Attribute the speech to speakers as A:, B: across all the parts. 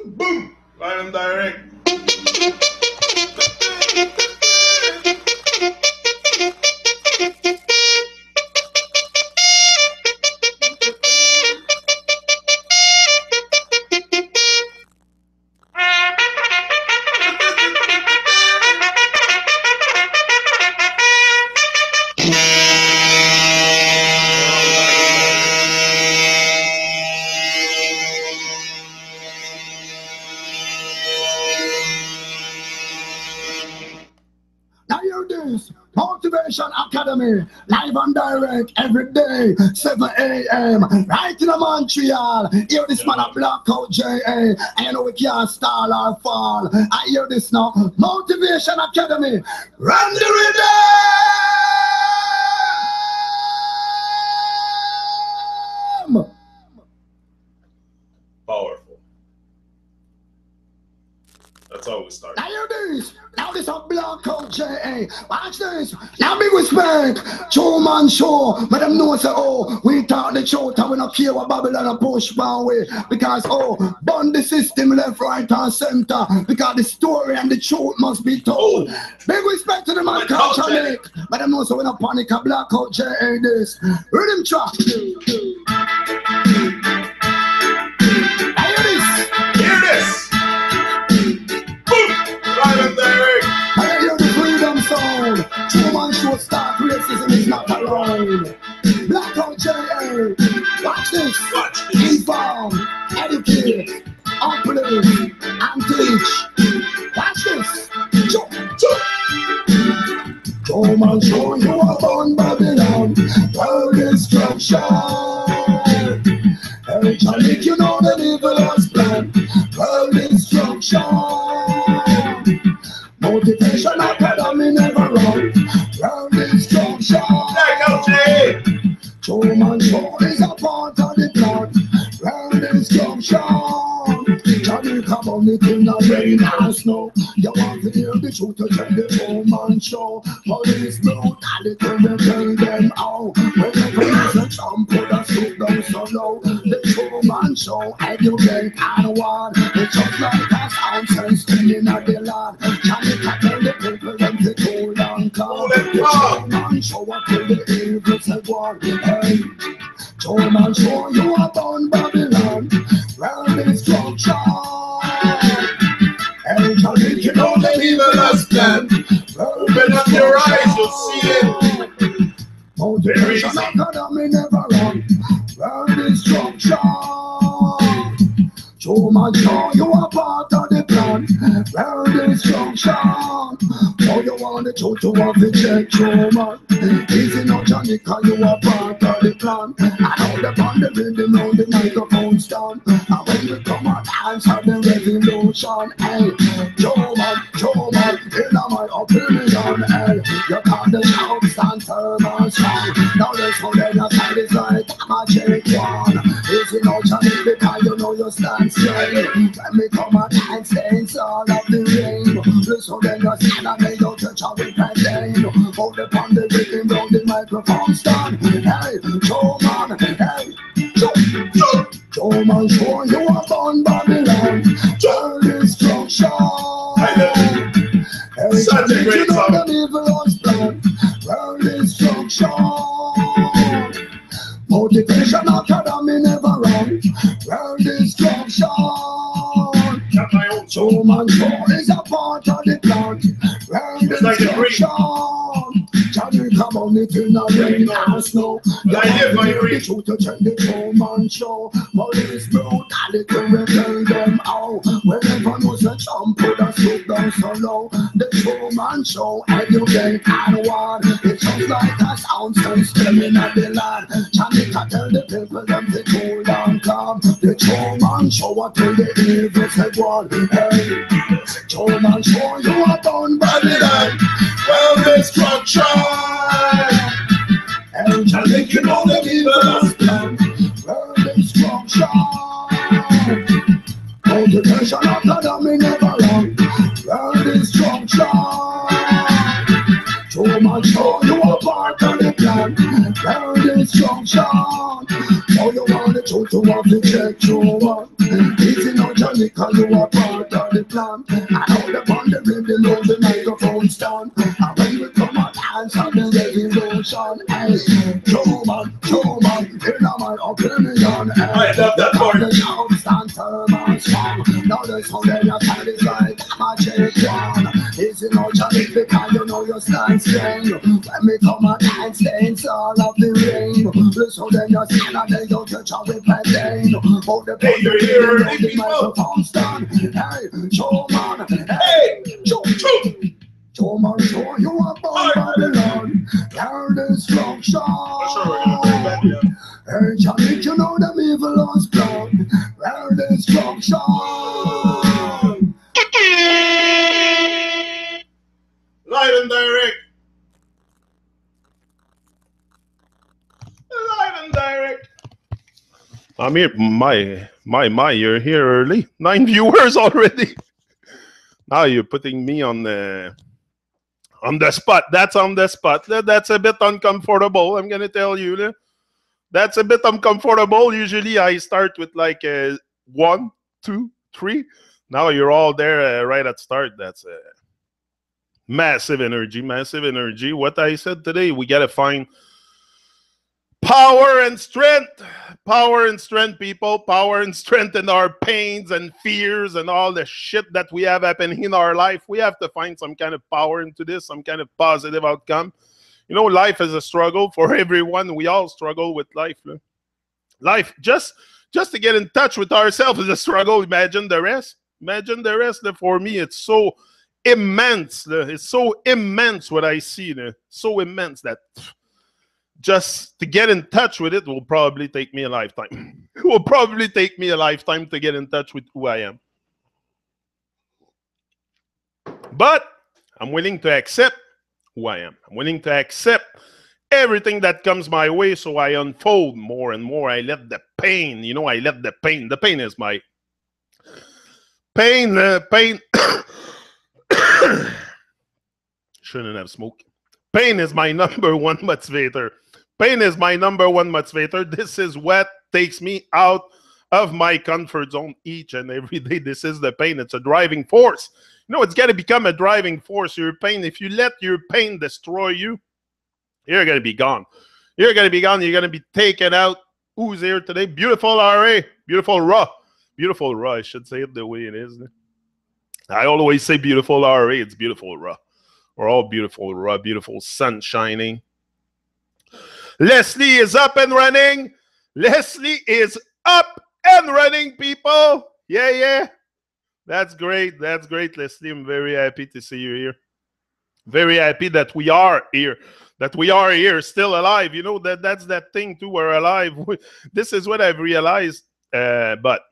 A: Boom! Live and direct.
B: Motivation Academy, live and direct every day, 7 a.m. right in Montreal. Hear this man a Blackout J.A. and you know we can't stall or fall. I hear this now. Motivation Academy, run the rhythm.
A: Powerful. That's how we start.
B: Now hear this. Now this a Blackout J.A. Watch this. Now big respect. True man show. But them know say, oh, we talk the truth and we don't care what Babylon a push one way. Because, oh, burn the system left, right and center. Because the story and the truth must be told. Big respect to the man culture Nick. But them know say we don't panic a Blackout J.A. this. Rhythm track.
A: Hear this.
B: True man show start racism is not alone. Blackout J.A. Watch this. Inform, educate, uplift, and teach. Watch this. True man show you upon Babylon. World destruction. Eventually you know the evil has planned. World destruction. Motivation Academy never wrong. Round destruction. True man show is a part of the plan. Round destruction. Johnny come on it in the rain and snow. You want to hear the truth to tell the true man show. Police brutality will tell them how. When the police and trample and stoop down so low. The true man show educate and warn. It's just like a sound system in the land. Johnny can tell the people them to cool and calm. The true man show what till the evil say one. Hey, true man show you upon Babylon. Round destruction. And Johnny you know the evil has planned.
A: Open up your eyes, you'll see it.
B: Motivation Academy never run. Round destruction. True man show you a part of the plan. Round destruction. So you want the truth to have the check, true man. Easy no Johnny, cause you a part of the plan. I know the band, the rhythm, now the microphone stand. And when we come and answer the revolution, hey, Joe man, in my opinion, hey, you can't the shout, stand firm and strong. Now let's hold it aside, it's like a check one. Easy no Johnny, because you know you stand straight. When we come and dance, it's all of the rain. Listen then you stand and make you touch out with my name. Hold upon the rhythm, round the microphone stand. Hey, Joe man, hey, Joe man, show you upon Babylon. World destruction.
A: Such a great song.
B: World destruction. Motivation Academy never wrong. World destruction. True man show is a part of the plan. World destruction. Johnny come on it in the rain and snow. The truth to tell the true man show. Police brutality will tell them how. Whenever knows a jump put a slope down so low. The true man show educate and warn. It's just like a sound system in the land. Johnny can tell the people them to cool and calm. The true man show what till the evil said one. Hey, true man show you are done by the land. Well destruction. And Johnny you know the evil has planned. Well destruction. Motivation Academy never wrong. Well destruction. True man show you a part of the plan. Well destruction. So you want the truth to have to check your one. Easy no Johnny, cause you are part of the plan. I know the band, the rhythm, the microphone stand. And when we come on dance, I'm in the emotion. Hey, show man, in a man opinion.
A: I love that part.
B: Stand firm and strong. Now the sound of your time is like a champion. Easy no Johnny, because you know you stand strong. When we come on dance, dance all of the rain. Listen, then you stand and then you touch a whip and then hold the
A: Hey, you're here,
B: the microphone stand. Hey, show man,
A: Hey,
B: show man, show you a born Babylon. Hear destruction. Hey, Johnny, you know them evil ones plan. Hear destruction.
A: live and direct. Live and direct. I'm here. My, you're here early. 9 viewers already. Now you're putting me on the spot. That's on the spot. That's a bit uncomfortable. I'm gonna tell you. That's a bit uncomfortable. Usually I start with like 1, 2, 3. Now you're all there right at start. That's massive energy. Massive energy. What I said today, we gotta find power and strength. Power and strength, people. Power and strength in our pains and fears and all the shit that we have happening in our life. We have to find some kind of power into this, some kind of positive outcome. You know, life is a struggle for everyone. We all struggle with life. Life, just to get in touch with ourselves is a struggle. Imagine the rest. Imagine the rest. For me, it's so immense. It's so immense what I see. So immense that just to get in touch with it will probably take me a lifetime. It will probably take me a lifetime to get in touch with who I am. But I'm willing to accept who I am. I'm willing to accept everything that comes my way, so I unfold more and more. I let the pain, I let the pain. The pain is my pain. Pain. Shouldn't have smoked. Pain is my number one motivator. Pain is my number one motivator. This is what takes me out of my comfort zone each and every day. This is the pain. It's a driving force. It's got to become a driving force. Your pain, if you let your pain destroy you, you're going to be gone. You're going to be gone. You're going to be taken out. Who's here today? Beautiful RA. Beautiful Raw. Beautiful Raw. I should say it the way it is. I always say beautiful RA. It's beautiful Raw. We're all beautiful Raw. Beautiful sun shining. Leslie is up and running. Leslie is up and running, people. Yeah. That's great. That's great, Leslie. I'm very happy to see you here. Very happy that we are here. That we are here, still alive. That's that thing too. We're alive. This is what I've realized. But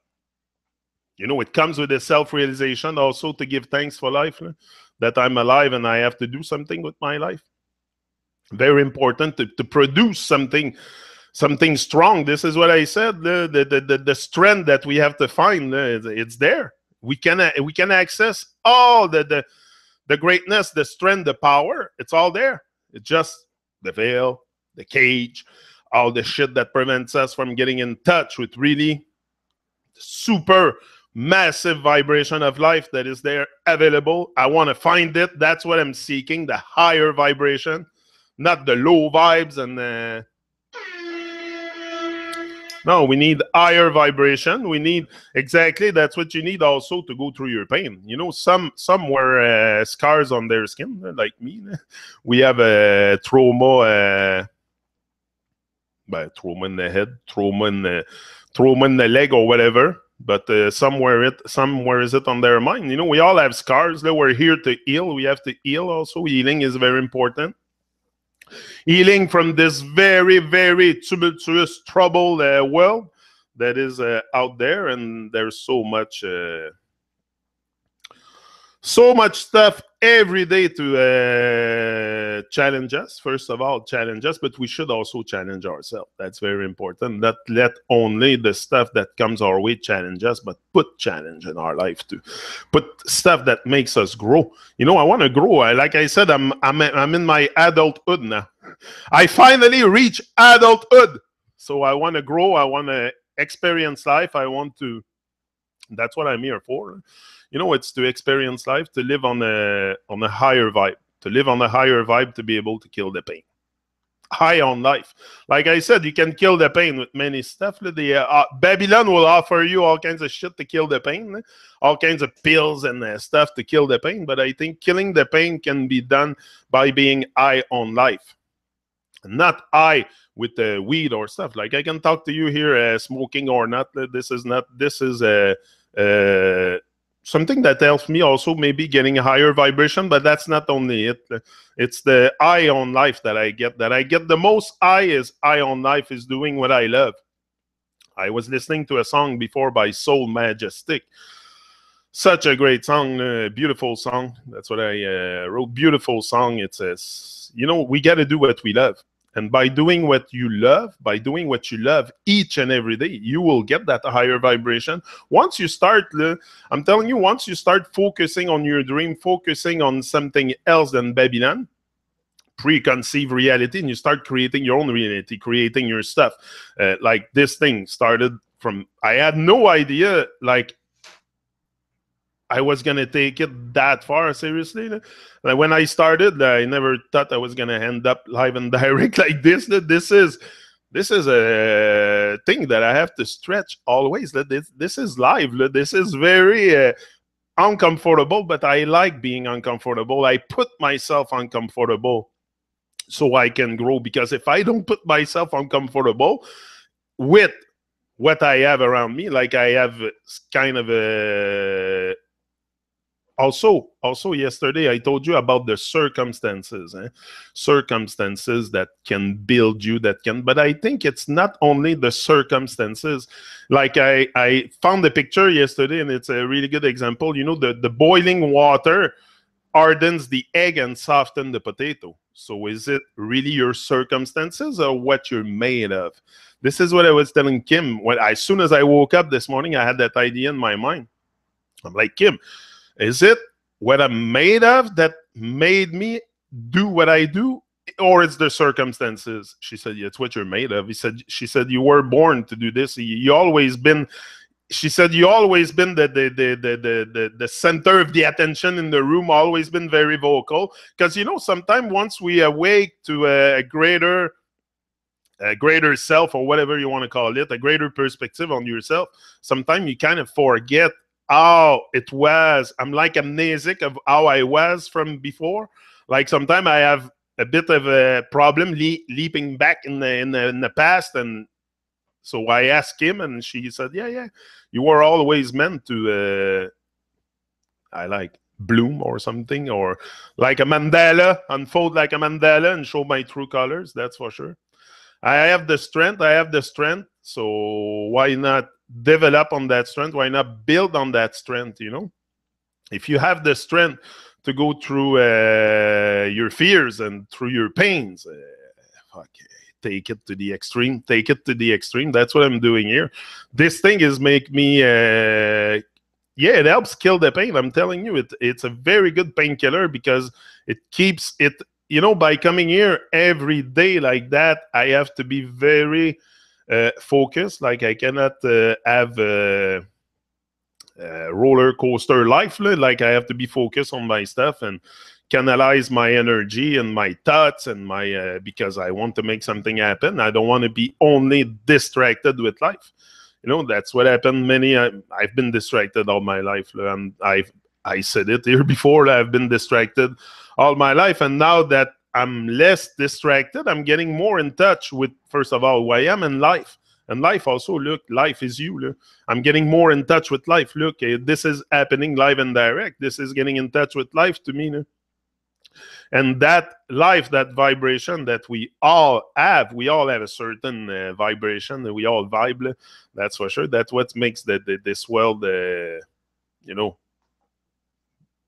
A: it comes with a self-realization also to give thanks for life. That I'm alive and I have to do something with my life. Very important to produce something strong. This is what I said. The strength that we have to find, it's there. We can access all the greatness, the strength, the power. It's all there. It's just the veil, the cage, all the shit that prevents us from getting in touch with really super massive vibration of life that is there available. I want to find it. That's what I'm seeking, the higher vibration, not the low vibes. And no, we need higher vibration. We need, exactly, that's what you need also to go through your pain. Some wear scars on their skin, like me. We have a trauma, trauma in the head, trauma in the leg or whatever. But somewhere is it on their mind. We all have scars. We're here to heal. We have to heal also. Healing is very important. Healing from this very, very tumultuous, troubled world that is out there. And there's so much stuff every day to challenge us. First of all, challenge us, but we should also challenge ourselves. That's very important. Not let only the stuff that comes our way challenge us, but put challenge in our life too. Put stuff that makes us grow. I want to grow. Like I said, I'm in my adulthood now. I finally reach adulthood. So I want to grow. I want to experience life. I want to. That's what I'm here for. It's to experience life, to live on a higher vibe, to live on a higher vibe, to be able to kill the pain. High on life. Like I said, you can kill the pain with many stuff. Babylon will offer you all kinds of shit to kill the pain, all kinds of pills and stuff to kill the pain. But I think killing the pain can be done by being high on life, not high with the weed or stuff. Like I can talk to you here, smoking or not. This is not. This is something that helps me also maybe getting a higher vibration, but that's not only it. It's the eye on life that I get. That I get the most eye on life is doing what I love. I was listening to a song before by Soul Majestic. Such a great song, beautiful song. That's what I wrote. Beautiful song. It says, we got to do what we love. And by doing what you love, each and every day, you will get that higher vibration. Once you start, I'm telling you, once you start focusing on your dream, focusing on something else than Babylon, preconceived reality, and you start creating your own reality, creating your stuff. Like this thing started from, I had no idea, like, I was going to take it that far, seriously. Like when I started, I never thought I was going to end up live and direct like this. This is a thing that I have to stretch always. This is live. This is very uncomfortable, but I like being uncomfortable. I put myself uncomfortable so I can grow, because if I don't put myself uncomfortable with what I have around me, like I have kind of a... Also, yesterday I told you about the circumstances, circumstances that can build you, but I think it's not only the circumstances. Like I found a picture yesterday, and it's a really good example. The boiling water hardens the egg and softens the potato. So is it really your circumstances or what you're made of? This is what I was telling Kim. As soon as I woke up this morning, I had that idea in my mind. I'm like, Kim, is it what I'm made of that made me do what I do, or it's the circumstances? She said, yeah, it's what you're made of. She said, you were born to do this. You always been. She said, you always been the center of the attention in the room. Always been very vocal, because sometimes once we awake to a greater self, or whatever you want to call it, a greater perspective on yourself, sometimes you kind of forget how it was. I'm like amnesic of how I was from before. Like sometimes I have a bit of a problem leaping back in the past, and so I asked him, and she said, yeah, you were always meant to I like bloom or something, or like a mandala, unfold like a mandala and show my true colors. That's for sure. I have the strength. So why not develop on that strength? Why not build on that strength? If you have the strength to go through your fears and through your pains, take it to the extreme. That's what I'm doing here. This thing is make me it helps kill the pain. I'm telling you, it's a very good painkiller, because it keeps it. By coming here every day like that, I have to be very focused. Like I cannot have a roller coaster life. Like I have to be focused on my stuff and canalize my energy and my thoughts and my because I want to make something happen. I don't want to be only distracted with life. That's what happened. I've been distracted all my life. I said it here before. I've been distracted all my life, and now that I'm less distracted, I'm getting more in touch with, first of all, who I am in life. And life also, look, life is you. Look. I'm getting more in touch with life. Look, this is happening live and direct. This is getting in touch with life to me. Look. And that life, that vibration that we all have a certain vibration that we all vibe. That's for sure. That's what makes this world,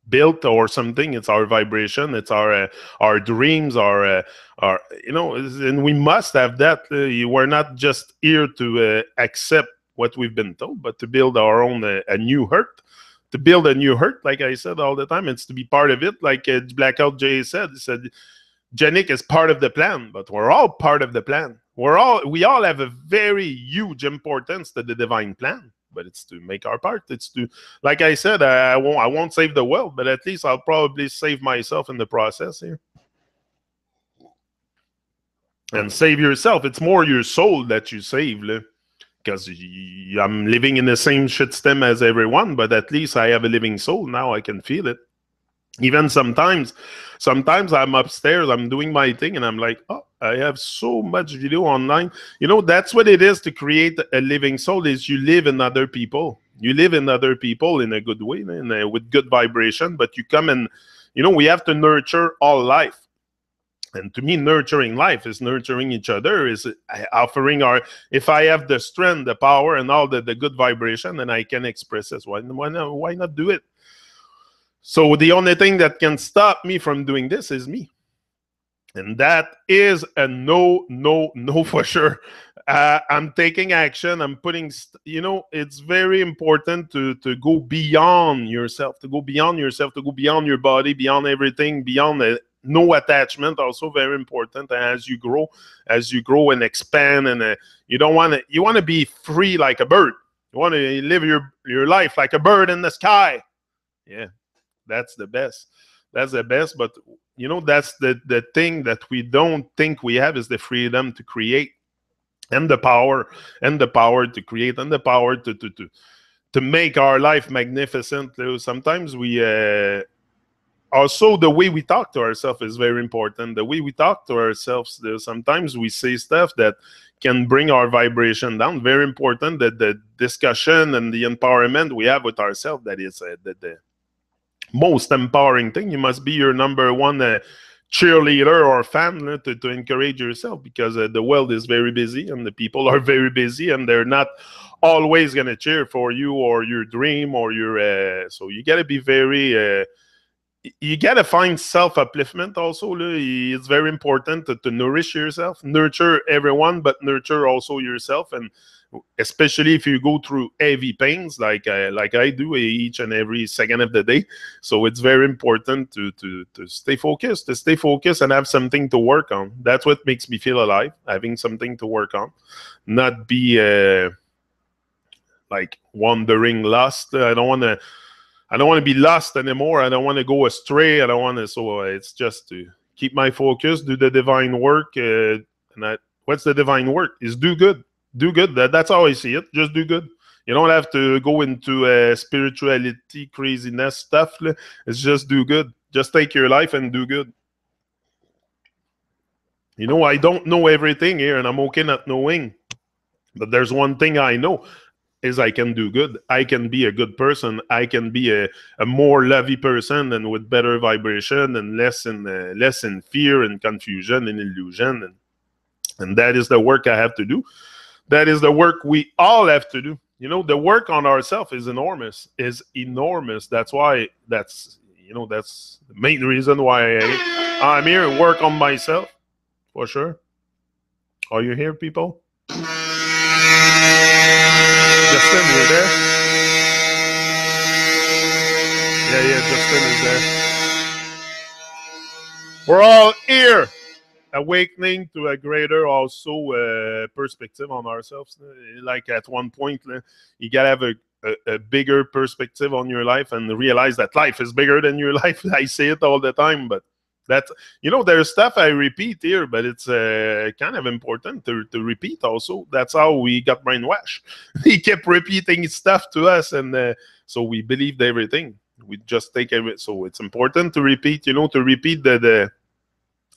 A: built or something. It's our vibration. It's our dreams. Our and we must have that. We're not just here to accept what we've been told, but to build our own a new earth. To build a new earth, like I said all the time, it's to be part of it. Like Blackout Jay said, he said, Janik is part of the plan, but we're all part of the plan. We all have a very huge importance to the divine plan, but it's to make our part. It's to, like I said, I won't save the world, but at least I'll probably save myself in the process here. And save yourself. It's more your soul that you save, because I'm living in the same shit stem as everyone, but at least I have a living soul now. I can feel it. Even sometimes I'm upstairs, I'm doing my thing, and I'm like, oh, I have so much video online. That's what it is to create a living soul, is you live in other people. You live in other people in a good way, with good vibration, but you come and, we have to nurture all life. And to me, nurturing life is nurturing each other, is offering if I have the strength, the power, and all the good vibration, then I can express this. Why not do it? So the only thing that can stop me from doing this is me. And that is a no for sure. I'm taking action. I'm putting, it's very important to go beyond yourself, to go beyond your body, beyond everything, beyond no attachment. Also very important. As you grow and expand, and you want to be free like a bird. You want to live your life like a bird in the sky. Yeah. That's the best. That's the best. But that's the thing that we don't think we have, is the freedom to create, and the power to create, and the power to make our life magnificent. Sometimes we also, the way we talk to ourselves is very important. The way we talk to ourselves, sometimes we say stuff that can bring our vibration down. Very important that the discussion and the empowerment we have with ourselves, that is the most empowering thing. You must be your number one cheerleader or fan to encourage yourself, because the world is very busy, and the people are very busy, and they're not always going to cheer for you or your dream or your so you got to be very you got to find self-upliftment also. It's very important to nourish yourself, nurture everyone, but nurture also yourself. And especially if you go through heavy pains like I do each and every second of the day. So it's very important to stay focused, and have something to work on. That's what makes me feel alive, having something to work on, not be like wandering lost. I don't want to be lost anymore. I don't want to go astray. I don't want to. So it's just to keep my focus, do the divine work. What's the divine work? Is do good. Do good. That's how I see it. Just do good. You don't have to go into spirituality, craziness stuff. It's just do good. Just take your life and do good. I don't know everything here, and I'm okay not knowing. But there's one thing I know, is I can do good. I can be a good person. I can be a more lovey person, and with better vibration, and less in fear and confusion and illusion. And that is the work I have to do. That is the work we all have to do. The work on ourselves is enormous. That's why, that's the main reason why I'm here and work on myself, for sure. Are you here, people? Justin, you're there? Yeah, Justin is there. We're all here, awakening to a greater also perspective on ourselves. Like at one point, you gotta have a bigger perspective on your life, and realize that life is bigger than your life. I say it all the time, but that's, there's stuff I repeat here, but it's kind of important to repeat also. That's how we got brainwashed. He kept repeating stuff to us, and so we believed everything. We just take everything. So it's important to repeat, to repeat the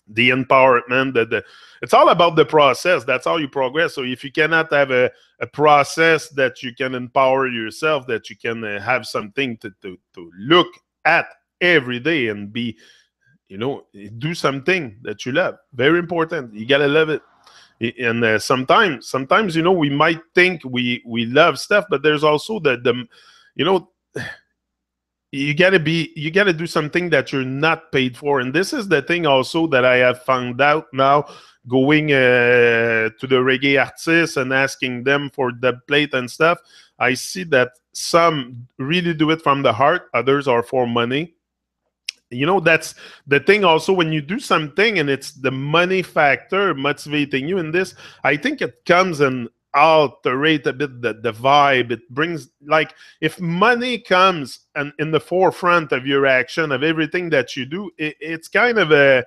A: empowerment. It's all about the process. That's how you progress. So if you cannot have a process that you can empower yourself, that you can have something to look at every day, and be, do something that you love. Very important. You gotta love it. And sometimes, we might think we love stuff, but there's also you gotta do something that you're not paid for. And this is the thing also that I have found out now, going to the reggae artists and asking them for the plate and stuff. I see that some really do it from the heart, others are for money. You know, that's the thing also when you do something and it's the money factor motivating you in this. I think it comes and alterate a bit the vibe. It brings, like, if money comes and in the forefront of your action, of everything that you do, it's kind of a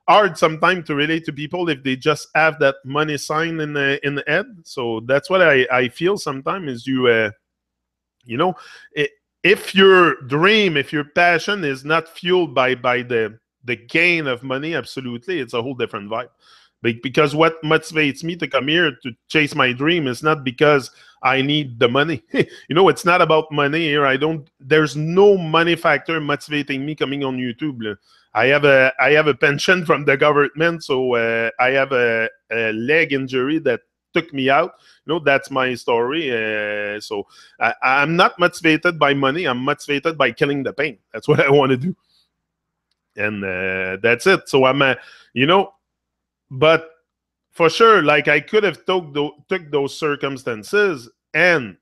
A: hard sometimes to relate to people if they just have that money sign in the head. So that's what I feel sometimes is you know, if your dream, if your passion is not fueled by the gain of money, absolutely, it's a whole different vibe. Because what motivates me to come here to chase my dream is not because I need the money. You know, it's not about money here. There's no money factor motivating me coming on YouTube. I have a pension from the government, so I have a leg injury that took me out. You know, that's my story. So I'm not motivated by money. I'm motivated by killing the pain. That's what I want to do, and that's it. So you know, but for sure, like I could have took those circumstances and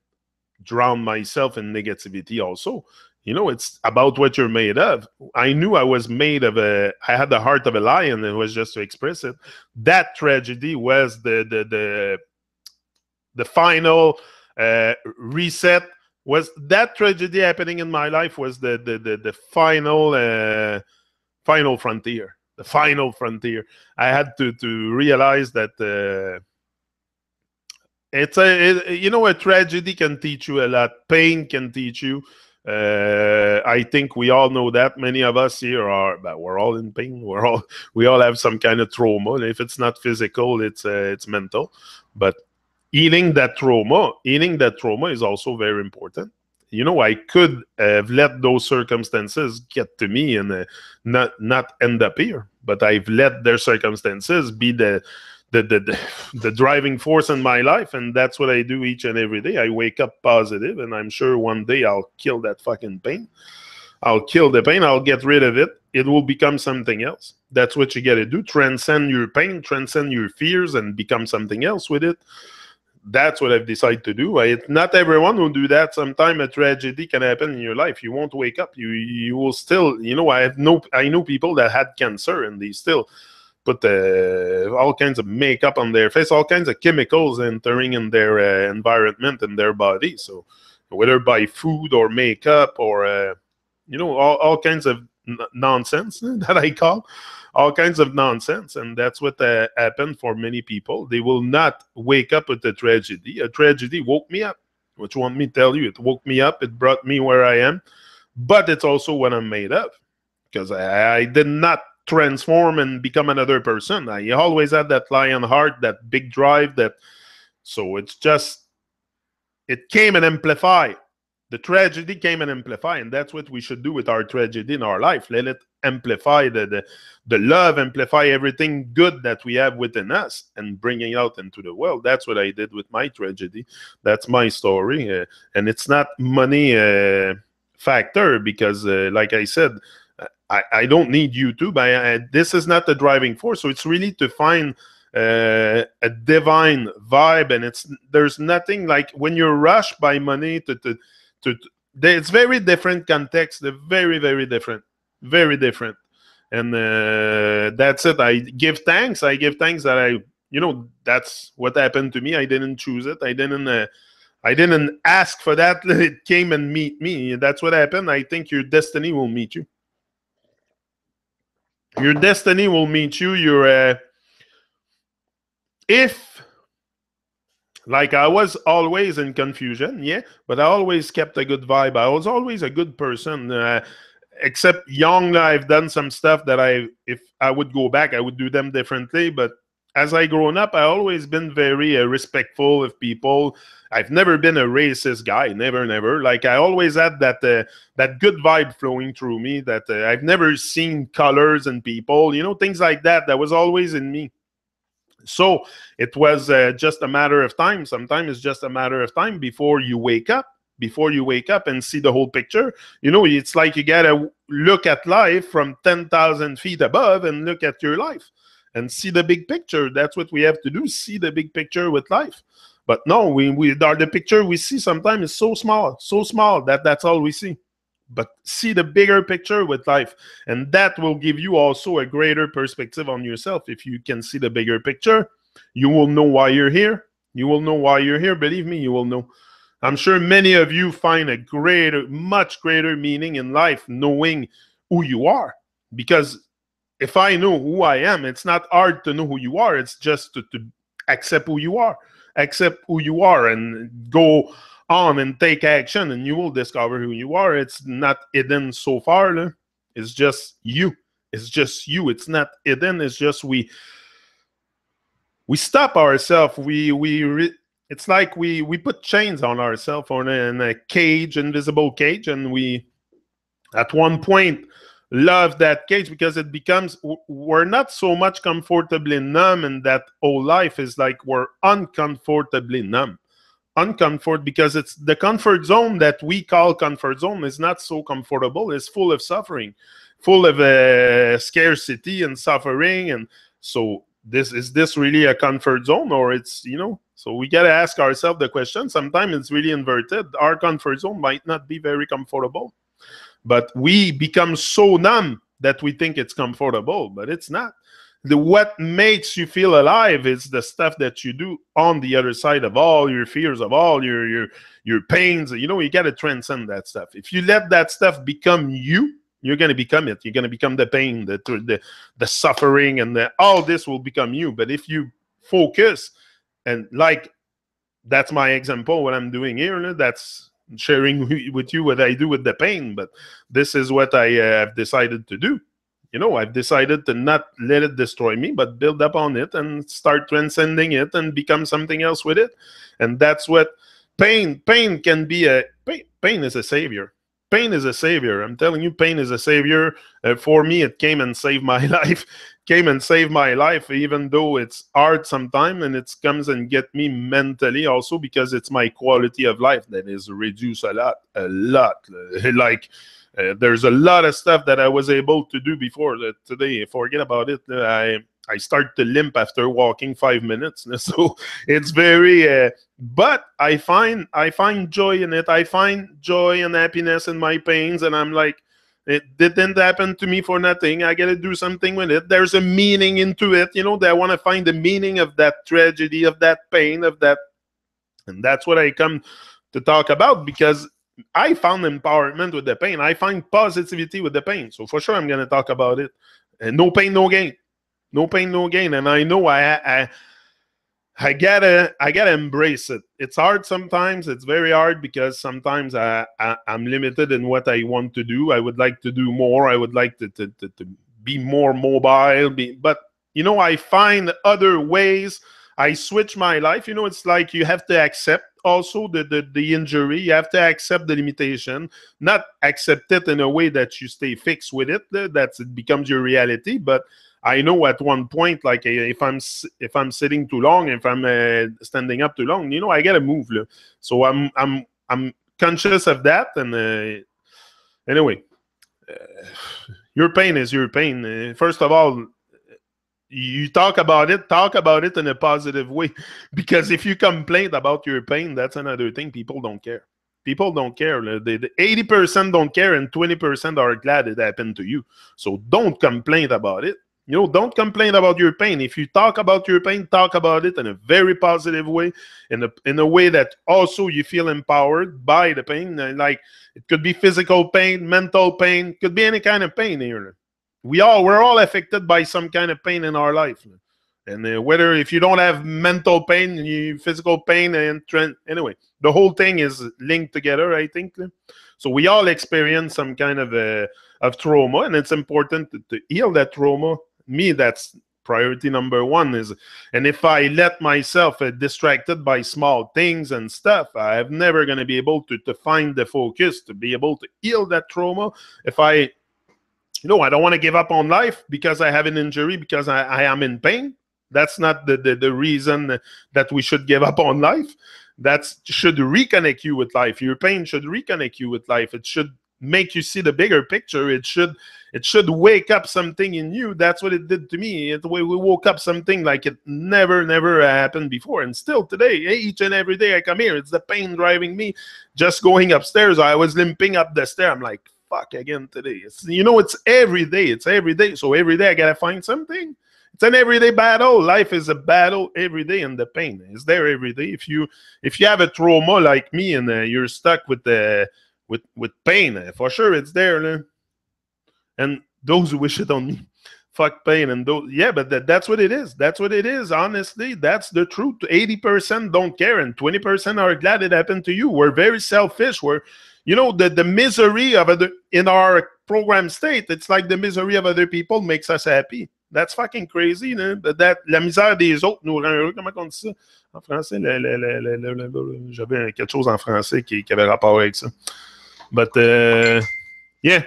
A: drowned myself in negativity also. You know, it's about what you're made of. I knew I was made of I had the heart of a lion. It was just to express it. That tragedy was the final reset. Was that tragedy happening in my life was the final frontier. The final frontier. I had to realize that you know, a tragedy can teach you a lot. Pain can teach you. I think we all know that. Many of us here but we're all in pain. We all have some kind of trauma. If it's not physical, it's mental. But healing that trauma is also very important. You know, I could have let those circumstances get to me and not end up here, but I've let their circumstances be the driving force in my life, and that's what I do each and every day. I wake up positive, and I'm sure one day I'll kill that fucking pain. I'll kill the pain. I'll get rid of it. It will become something else. That's what you got to do. Transcend your pain, transcend your fears, and become something else with it. That's what I've decided to do. Not everyone will do that. Sometimes a tragedy can happen in your life. You won't wake up. You will still, you know, I know people that had cancer and they still put all kinds of makeup on their face, all kinds of chemicals entering in their environment and their body. So whether by food or makeup or, you know, all kinds of nonsense that I call. All kinds of nonsense, and that's what happened for many people. They will not wake up with a tragedy. A tragedy woke me up. What you want me to tell you? It woke me up. It brought me where I am, but it's also what I'm made of, because I did not transform and become another person. I always had that lion heart, that big drive. So it's just, it came and amplified. The tragedy came and amplify, and that's what we should do with our tragedy in our life. Let it amplify the love, amplify everything good that we have within us, and bring it out into the world. That's what I did with my tragedy. That's my story, and it's not money factor because, like I said, I don't need YouTube. This is not the driving force. So it's really to find a divine vibe, and there's nothing like when you're rushed by money it's very different context. They're very, very different. Very different. And that's it. I give thanks that you know, that's what happened to me. I didn't choose it. I didn't ask for that. It came and meet me. That's what happened. I think your destiny will meet you. Your destiny will meet you. If like I was always in confusion, yeah, but I always kept a good vibe. I was always a good person. Except young, I've done some stuff that if I would go back, I would do them differently. But as I grown up, I always been very respectful of people. I've never been a racist guy, never. Like I always had that good vibe flowing through me. That I've never seen colors in people, you know, things like that. That was always in me. So it was just a matter of time. Sometimes it's just a matter of time before you wake up. Before you wake up and see the whole picture. You know, it's like you gotta look at life from 10,000 feet above and look at your life and see the big picture. That's what we have to do, see the big picture with life. But no, the picture we see sometimes is so small that's all we see. but see the bigger picture with life. And that will give you also a greater perspective on yourself. If you can see the bigger picture, you will know why you're here. You will know why you're here. Believe me, you will know. I'm sure many of you find a greater, much greater meaning in life knowing who you are. Because if I know who I am, it's not hard to know who you are. It's just to accept who you are. Accept who you are and go on and take action, and you will discover who you are. It's not hidden so far. No? It's just you. It's just you. It's not hidden. It's just we stop ourselves. It's like we put chains on ourselves on in a cage, invisible cage, and we at one point love that cage because it becomes we're not so much comfortably numb, and that whole life is like we're uncomfortably numb. Uncomfort because it's the comfort zone that we call comfort zone is not so comfortable. It's full of suffering, full of scarcity and suffering. And so this really a comfort zone, or it's so we got to ask ourselves the question. Sometimes it's really inverted. Our comfort zone might not be very comfortable, but we become so numb that we think it's comfortable, but it's not. What makes you feel alive is the stuff that you do on the other side of all your fears, of all your pains. You got to transcend that stuff. If you let that stuff become you, you're going to become it. You're going to become the pain, the suffering, and all this will become you. But if you focus, and like that's my example, what I'm doing here, that's sharing with you what I do with the pain. But this is what I have decided to do. I've decided to not let it destroy me, but build up on it and start transcending it and become something else with it. And that's what pain can be. Pain is a savior. Pain is a savior. I'm telling you, pain is a savior. For me, it came and saved my life. Came and saved my life, even though it's hard sometimes, and it comes and get me mentally also, because it's my quality of life that is reduced a lot. Like there's a lot of stuff that I was able to do before that today. Forget about it. I start to limp after walking 5 minutes. So it's very, but I find joy in it. I find joy and happiness in my pains, and I'm like, it didn't happen to me for nothing. I got to do something with it. There's a meaning into it. That I want to find the meaning of that tragedy, of that pain, of that, and that's what I come to talk about, because I found empowerment with the pain. I find positivity with the pain. So for sure, I'm going to talk about it. And no pain, no gain. No pain, no gain. And I know I gotta embrace it. It's hard sometimes. It's very hard because sometimes I'm limited in what I want to do. I would like to do more. I would like to be more mobile. But I find other ways. I switch my life. It's like you have to accept also the injury. You have to accept the limitation, not accept it in a way that you stay fixed with it, that it becomes your reality. But I know at one point, like if I'm sitting too long, if I'm standing up too long, I gotta move. So I'm conscious of that. And anyway, your pain is your pain. First of all, you talk about it in a positive way, because if you complain about your pain, that's another thing. People don't care. People don't care. The 80% don't care, and 20% are glad it happened to you. So don't complain about it. Don't complain about your pain. If you talk about your pain, talk about it in a very positive way, in a way that also you feel empowered by the pain. Like it could be physical pain, mental pain, could be any kind of pain here. We're all affected by some kind of pain in our life. And whether if you don't have mental pain, physical pain, and anyway, the whole thing is linked together, I think. So we all experience some kind of trauma, and it's important to heal that trauma. Me, that's priority number one. And if I let myself distracted by small things and stuff, I'm never going to be able to find the focus to be able to heal that trauma. If I don't want to give up on life because I have an injury, because I am in pain. That's not the reason that we should give up on life. That should reconnect you with life. Your pain should reconnect you with life. It should make you see the bigger picture. It should wake up something in you. That's what it did to me. We woke up something like it never happened before. And still today, each and every day I come here, it's the pain driving me. Just going upstairs, I was limping up the stair. I'm like, fuck again today. It's every day. It's every day. So every day I gotta find something. It's an everyday battle. Life is a battle every day, and the pain is there every day. If you have a trauma like me and you're stuck with the with pain, for sure it's there. And those who wish it on me, fuck pain and those. Yeah, but that's what it is. That's what it is. Honestly, that's the truth. 80% don't care, and 20% are glad it happened to you. We're very selfish. We're, the misery of other in our program state. It's like the misery of other people makes us happy. That's fucking crazy, But la misère des autres nous rend heureux. Comment on dit ça en français? J'avais quelque chose en français qui avait rapport avec ça. But yeah.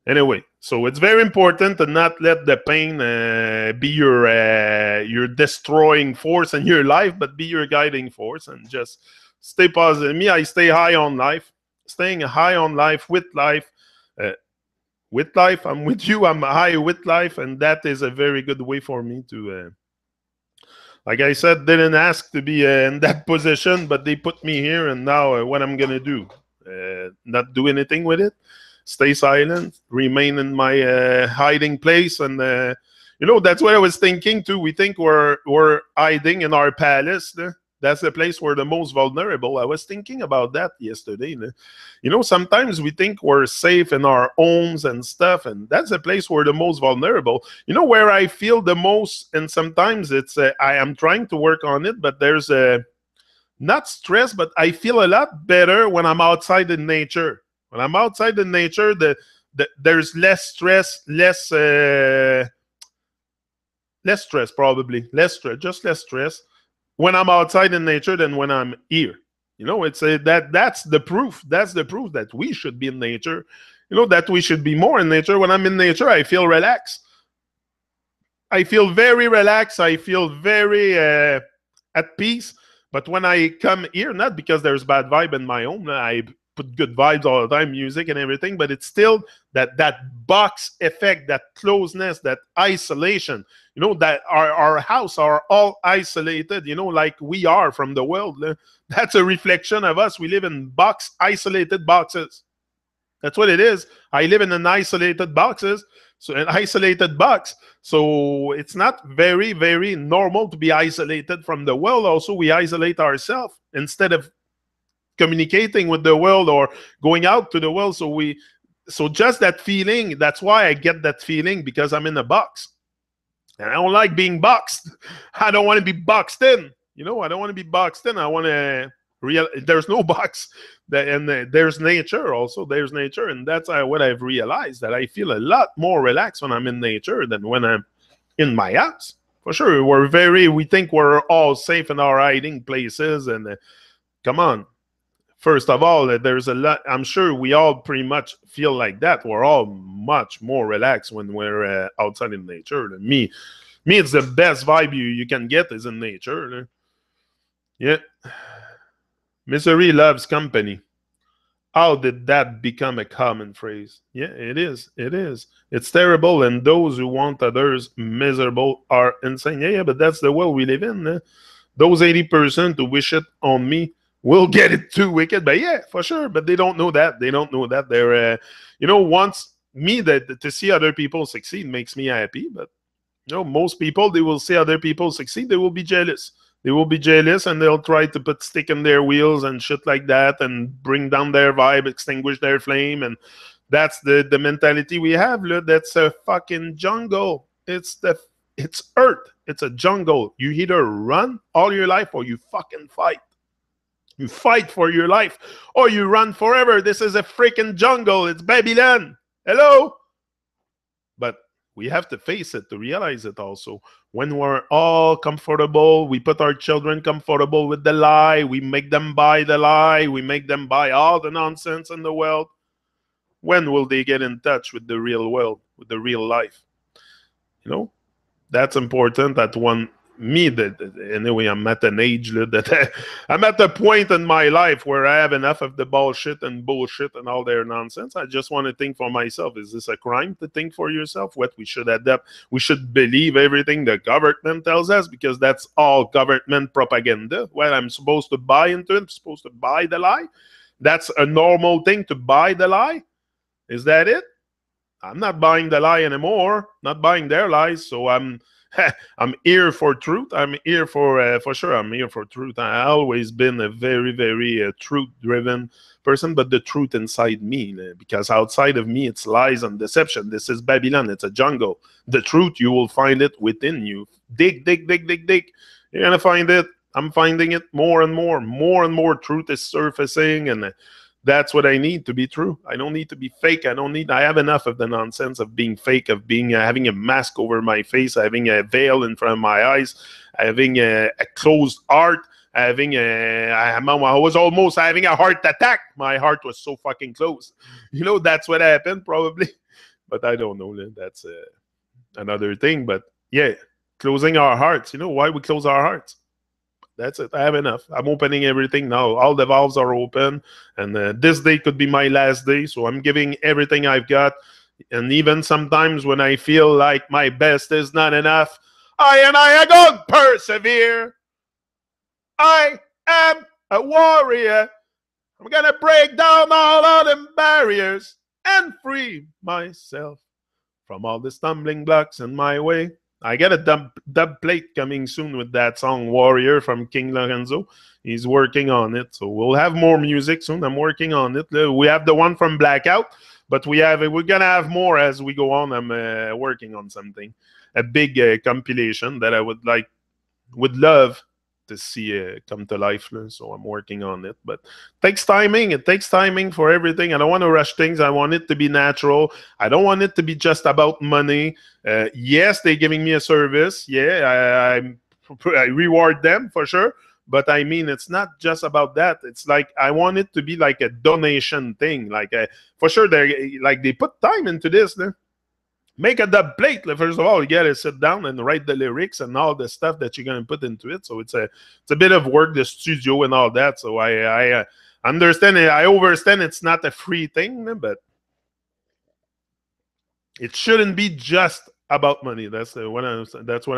A: Anyway, so it's very important to not let the pain be your destroying force in your life, but be your guiding force, and just stay positive. Me, I stay high on life, staying high on life with life. With life, I'm with you. I'm high with life, and that is a very good way for me to. Like I said, didn't ask to be in that position, but they put me here, and now what I'm gonna do? Not do anything with it. Stay silent, remain in my hiding place, and that's what I was thinking too. We think we're hiding in our palace. That's the place we're the most vulnerable. I was thinking about that yesterday. Sometimes we think we're safe in our homes and stuff, and that's the place we're the most vulnerable. Where I feel the most, and sometimes it's I am trying to work on it, but there's not stress, but I feel a lot better when I'm outside in nature. When I'm outside in nature, there's less stress, less stress probably, just less stress when I'm outside in nature than when I'm here. It's that's the proof. That's the proof that we should be in nature. That we should be more in nature. When I'm in nature, I feel relaxed. I feel very relaxed. I feel very at peace. But when I come here, not because there's bad vibe in my home, I put good vibes all the time, music and everything, but it's still that box effect, that closeness, that isolation. That our house are all isolated, like we are from the world. That's a reflection of us. We live in isolated boxes. That's what it is. I live in an isolated boxes, so an isolated box. So it's not very, very normal to be isolated from the world. Also, we isolate ourselves instead of communicating with the world or going out to the world. So just that feeling, that's why I get that feeling, because I'm in a box. And I don't like being boxed. I don't want to be boxed in. I don't want to be boxed in. I want to there's no box. And there's nature also. There's nature. And that's what I've realized, that I feel a lot more relaxed when I'm in nature than when I'm in my house. For sure, we think we're all safe in our hiding places. And come on. First of all, there's a lot. I'm sure we all pretty much feel like that. We're all much more relaxed when we're outside in nature. And me, it's the best vibe you can get is in nature. Yeah. Misery loves company. How did that become a common phrase? Yeah, it is. It is. It's terrible, and those who want others miserable are insane. Yeah, but that's the world we live in. Those 80% who wish it on me will get it too wicked. But yeah, for sure. But they don't know that. They don't know that. They're, once me that to see other people succeed makes me happy. But most people, they will see other people succeed, they will be jealous. They will be jealous, and they'll try to put stick in their wheels and shit like that, and bring down their vibe, extinguish their flame. And that's the mentality we have. Look, that's a fucking jungle. It's Earth. It's a jungle. You either run all your life or you fucking fight. You fight for your life or you run forever. This is a freaking jungle. It's Babylon. Hello? But we have to face it to realize it also. When we're all comfortable, we put our children comfortable with the lie. We make them buy the lie. We make them buy all the nonsense in the world. When will they get in touch with the real world, with the real life? That's important. That one, anyway, I'm at an age that I'm at a point in my life where I have enough of the bullshit and all their nonsense. I just want to think for myself. Is this a crime to think for yourself? What we should adapt? We should believe everything the government tells us, because that's all government propaganda. Well, I'm supposed to buy into it. I'm supposed to buy the lie. That's a normal thing, to buy the lie. Is that it? I'm not buying the lie anymore. Not buying their lies. So I'm I'm here for truth. I'm here for sure. I'm here for truth. I always been a very very truth driven person, but the truth inside me, because outside of me it's lies and deception. This is Babylon. It's a jungle. The truth, you will find it within you. Dig, dig, dig, dig, dig. You're gonna find it. I'm finding it more and more. More and more truth is surfacing, and that's what I need to be true. I don't need to be fake. I have enough of the nonsense of being fake, of being having a mask over my face, having a veil in front of my eyes, having a closed heart, having I was almost having a heart attack. My heart was so fucking close. That's what happened probably. But I don't know. That's another thing. But yeah, closing our hearts. Why we close our hearts? That's it. I have enough. I'm opening everything now. All the valves are open, and this day could be my last day. So I'm giving everything I've got. And even sometimes when I feel like my best is not enough, I am going to persevere. I am a warrior. I'm going to break down all of them barriers and free myself from all the stumbling blocks in my way. I get a dub plate coming soon with that song Warrior from King Lorenzo. He's working on it. So we'll have more music soon. I'm working on it. We have the one from Blackout, but we're going to have more as we go on. I'm working on something. A big compilation that I would love to see come to life. So I'm working on it. But takes timing. It takes timing for everything. I don't want to rush things. I want it to be natural. I don't want it to be just about money. Yes, they're giving me a service. Yeah, I reward them for sure. But I mean, it's not just about that. It's like I want it to be like a donation thing. For sure, they put time into this. Make a dub plate. First of all, you gotta sit down and write the lyrics and all the stuff that you're gonna put into it. So it's a bit of work, the studio and all that. So I understand it. I understand it's not a free thing, but it shouldn't be just about money. That's what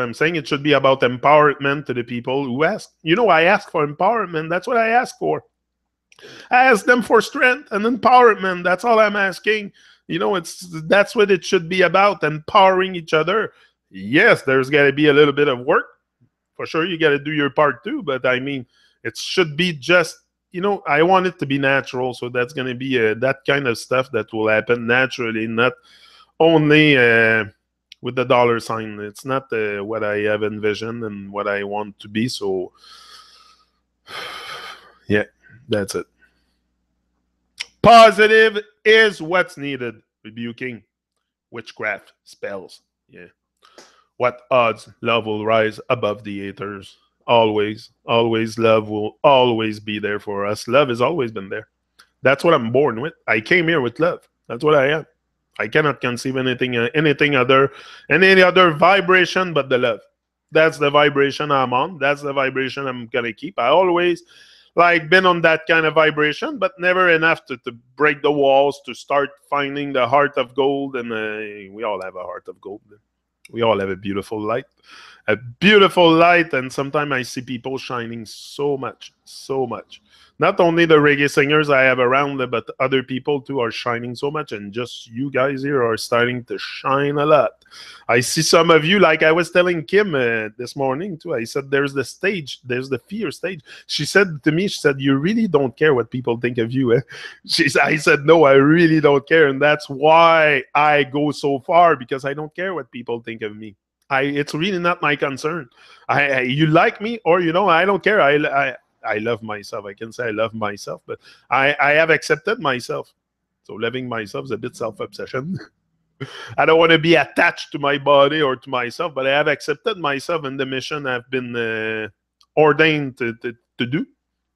A: I'm saying. It should be about empowerment to the people who ask. I ask for empowerment. That's what I ask for. I ask them for strength and empowerment. That's all I'm asking. That's what it should be about, empowering each other. Yes, there's got to be a little bit of work. For sure, you got to do your part too. But I mean, it should be just, I want it to be natural. So that's going to be that kind of stuff that will happen naturally, not only with the dollar sign. It's not what I have envisioned and what I want to be. So, yeah, that's it. Positive is what's needed. Rebuking witchcraft spells. Yeah. What odds? Love will rise above the haters. Always, always, love will always be there for us. Love has always been there. That's what I'm born with. I came here with love. That's what I am. I cannot conceive anything other, any other vibration but the love. That's the vibration I'm on. That's the vibration I'm gonna keep. I always been on that kind of vibration, but never enough to break the walls, to start finding the heart of gold. And we all have a heart of gold. We all have a beautiful light. And sometimes I see people shining so much. Not only the reggae singers I have around, but other people too are shining so much. And just you guys here are starting to shine a lot. I see some of you, like I was telling Kim this morning too. I said, there's the stage. There's the fear stage. She said to me, you really don't care what people think of you. Eh? I said, no, I really don't care. And that's why I go so far, because I don't care what people think of me. It's really not my concern. You like me or I don't care. I love myself. I can say I love myself, but I have accepted myself. So loving myself is a bit self-obsession. I don't want to be attached to my body or to myself, but I have accepted myself and the mission I've been ordained to do.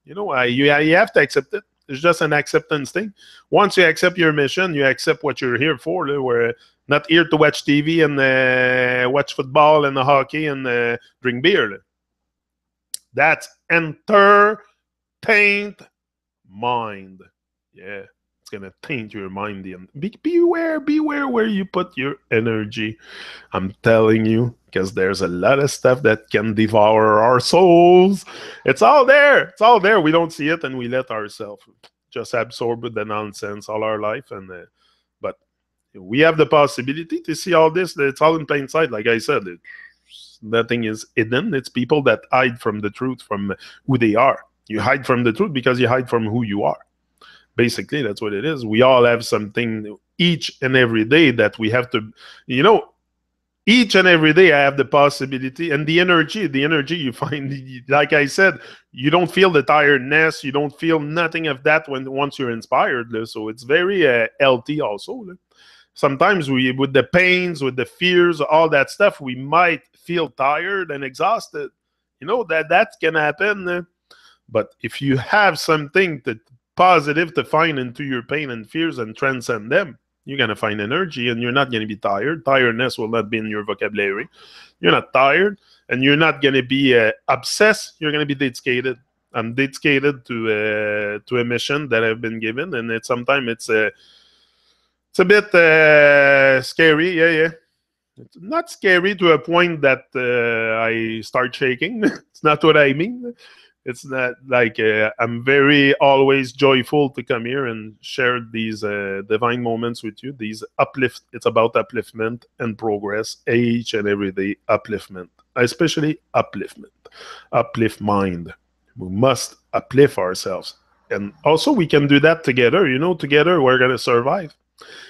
A: You have to accept it. It's just an acceptance thing. Once you accept your mission, you accept what you're here for. We're not here to watch TV and watch football and hockey and drink beer. That's entertained mind. Yeah, it's gonna taint your mind. Beware where you put your energy. I'm telling you, because there's a lot of stuff that can devour our souls. It's all there. It's all there. We don't see it, and we let ourselves just absorb with the nonsense all our life. But We have the possibility to see all this. It's all in plain sight. Like I said, nothing is hidden. It's people that hide from the truth, from who they are. You hide from the truth because you hide from who you are. Basically, that's what it is. We all have something each and every day that we have to, you know, each and every day I have the possibility and the energy you find, like I said, you don't feel the tiredness, you don't feel nothing of that once you're inspired. So it's very healthy also. Sometimes we, with the pains, with the fears, all that stuff, we might feel tired and exhausted. You know, that can happen. But if you have something positive to find into your pain and fears and transcend them, you're going to find energy and you're not going to be tired. Tiredness will not be in your vocabulary. You're not tired and you're not going to be obsessed. You're going to be dedicated. I'm dedicated to a mission that I've been given, and sometimes it's a bit scary. Yeah. It's not scary to a point that I start shaking. It's not what I mean. It's not like I'm very always joyful to come here and share these divine moments with you. These uplift. It's about upliftment and progress each and every day. Upliftment, especially upliftment, uplift mind. We must uplift ourselves, and also we can do that together. You know, together we're gonna survive.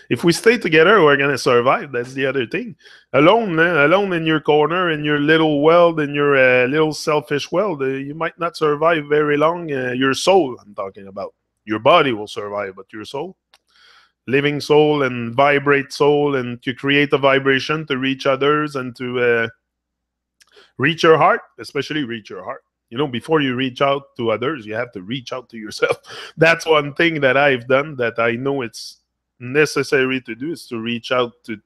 A: If we stay together, we're gonna survive. That's the other thing. Alone, alone in your corner, in your little world, in your little selfish world, you might not survive very long. Your soul, I'm talking about. Your body will survive, but your soul, living soul and vibrate soul, and to create a vibration to reach others and to reach your heart, especially reach your heart. You know, before you reach out to others, you have to reach out to yourself. That's one thing that I've done that I know it's necessary to do, is to reach out to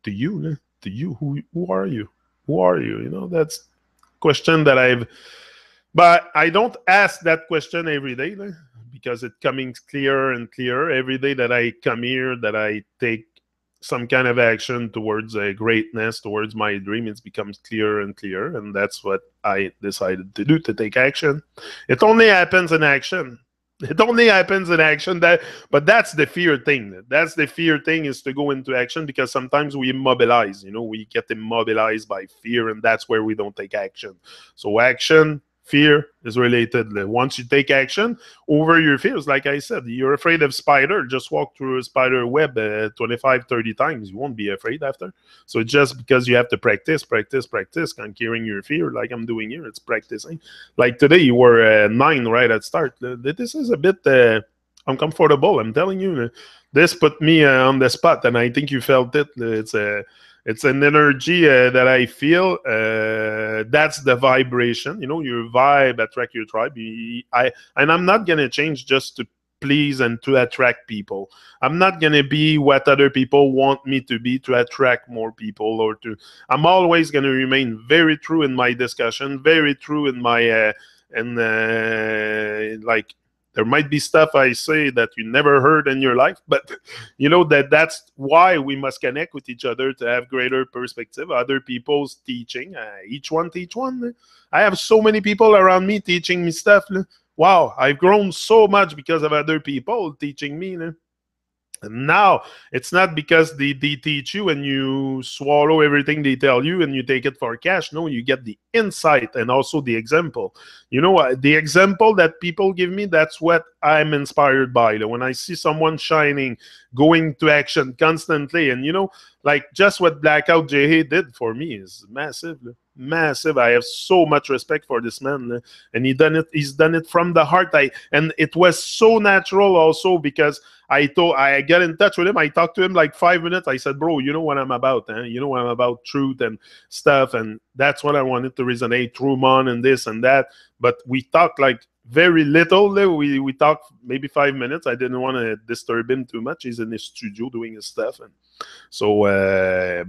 A: you, to you. Who are you? Who are you? You know, that's question that but I don't ask that question every day, because it's coming clearer and clearer every day that I come here, that I take some kind of action towards a greatness, towards my dream. It becomes clearer and clearer, and that's what I decided to do, to take action. It only happens in action. It only happens in action. But that's the fear thing. That's the fear thing, is to go into action, because sometimes we immobilize. You know, we get immobilized by fear, and that's where we don't take action. So action, fear is related. Once you take action over your fears, like I said, you're afraid of spider, just walk through a spider web 25, 30 times. You won't be afraid after. So just because you have to practice conquering your fear, like I'm doing here, it's practicing. Like today, you were 9 right at start. This is a bit uncomfortable, I'm telling you. This put me on the spot, and I think you felt it. It's an energy that I feel. That's the vibration. You know, your vibe attract your tribe. And I'm not gonna change just to please and to attract people. I'm not gonna be what other people want me to be to attract more people, or to. I'm always gonna remain very true in my discussion, very true in my like. There might be stuff I say that you never heard in your life, but you know that's why we must connect with each other, to have greater perspective. Other people's teaching, each one teach one. I have so many people around me teaching me stuff. Wow, I've grown so much because of other people teaching me. And now it's not because they teach you and you swallow everything they tell you and you take it for cash. No, you get the insight and also the example. You know, the example that people give me, that's what I'm inspired by. When I see someone shining, going to action constantly, and you know, like just what Blackout J.A. did for me is massive. Massive. I have so much respect for this man, and he's done it from the heart. And it was so natural also, because I got in touch with him. I talked to him like 5 minutes. I said, bro, you know what I'm about, you know what I'm about, truth and stuff, and that's what I wanted to resonate, Truman and this and that. But we talked like very little. We talked maybe 5 minutes. I didn't want to disturb him too much. He's in his studio doing his stuff, and so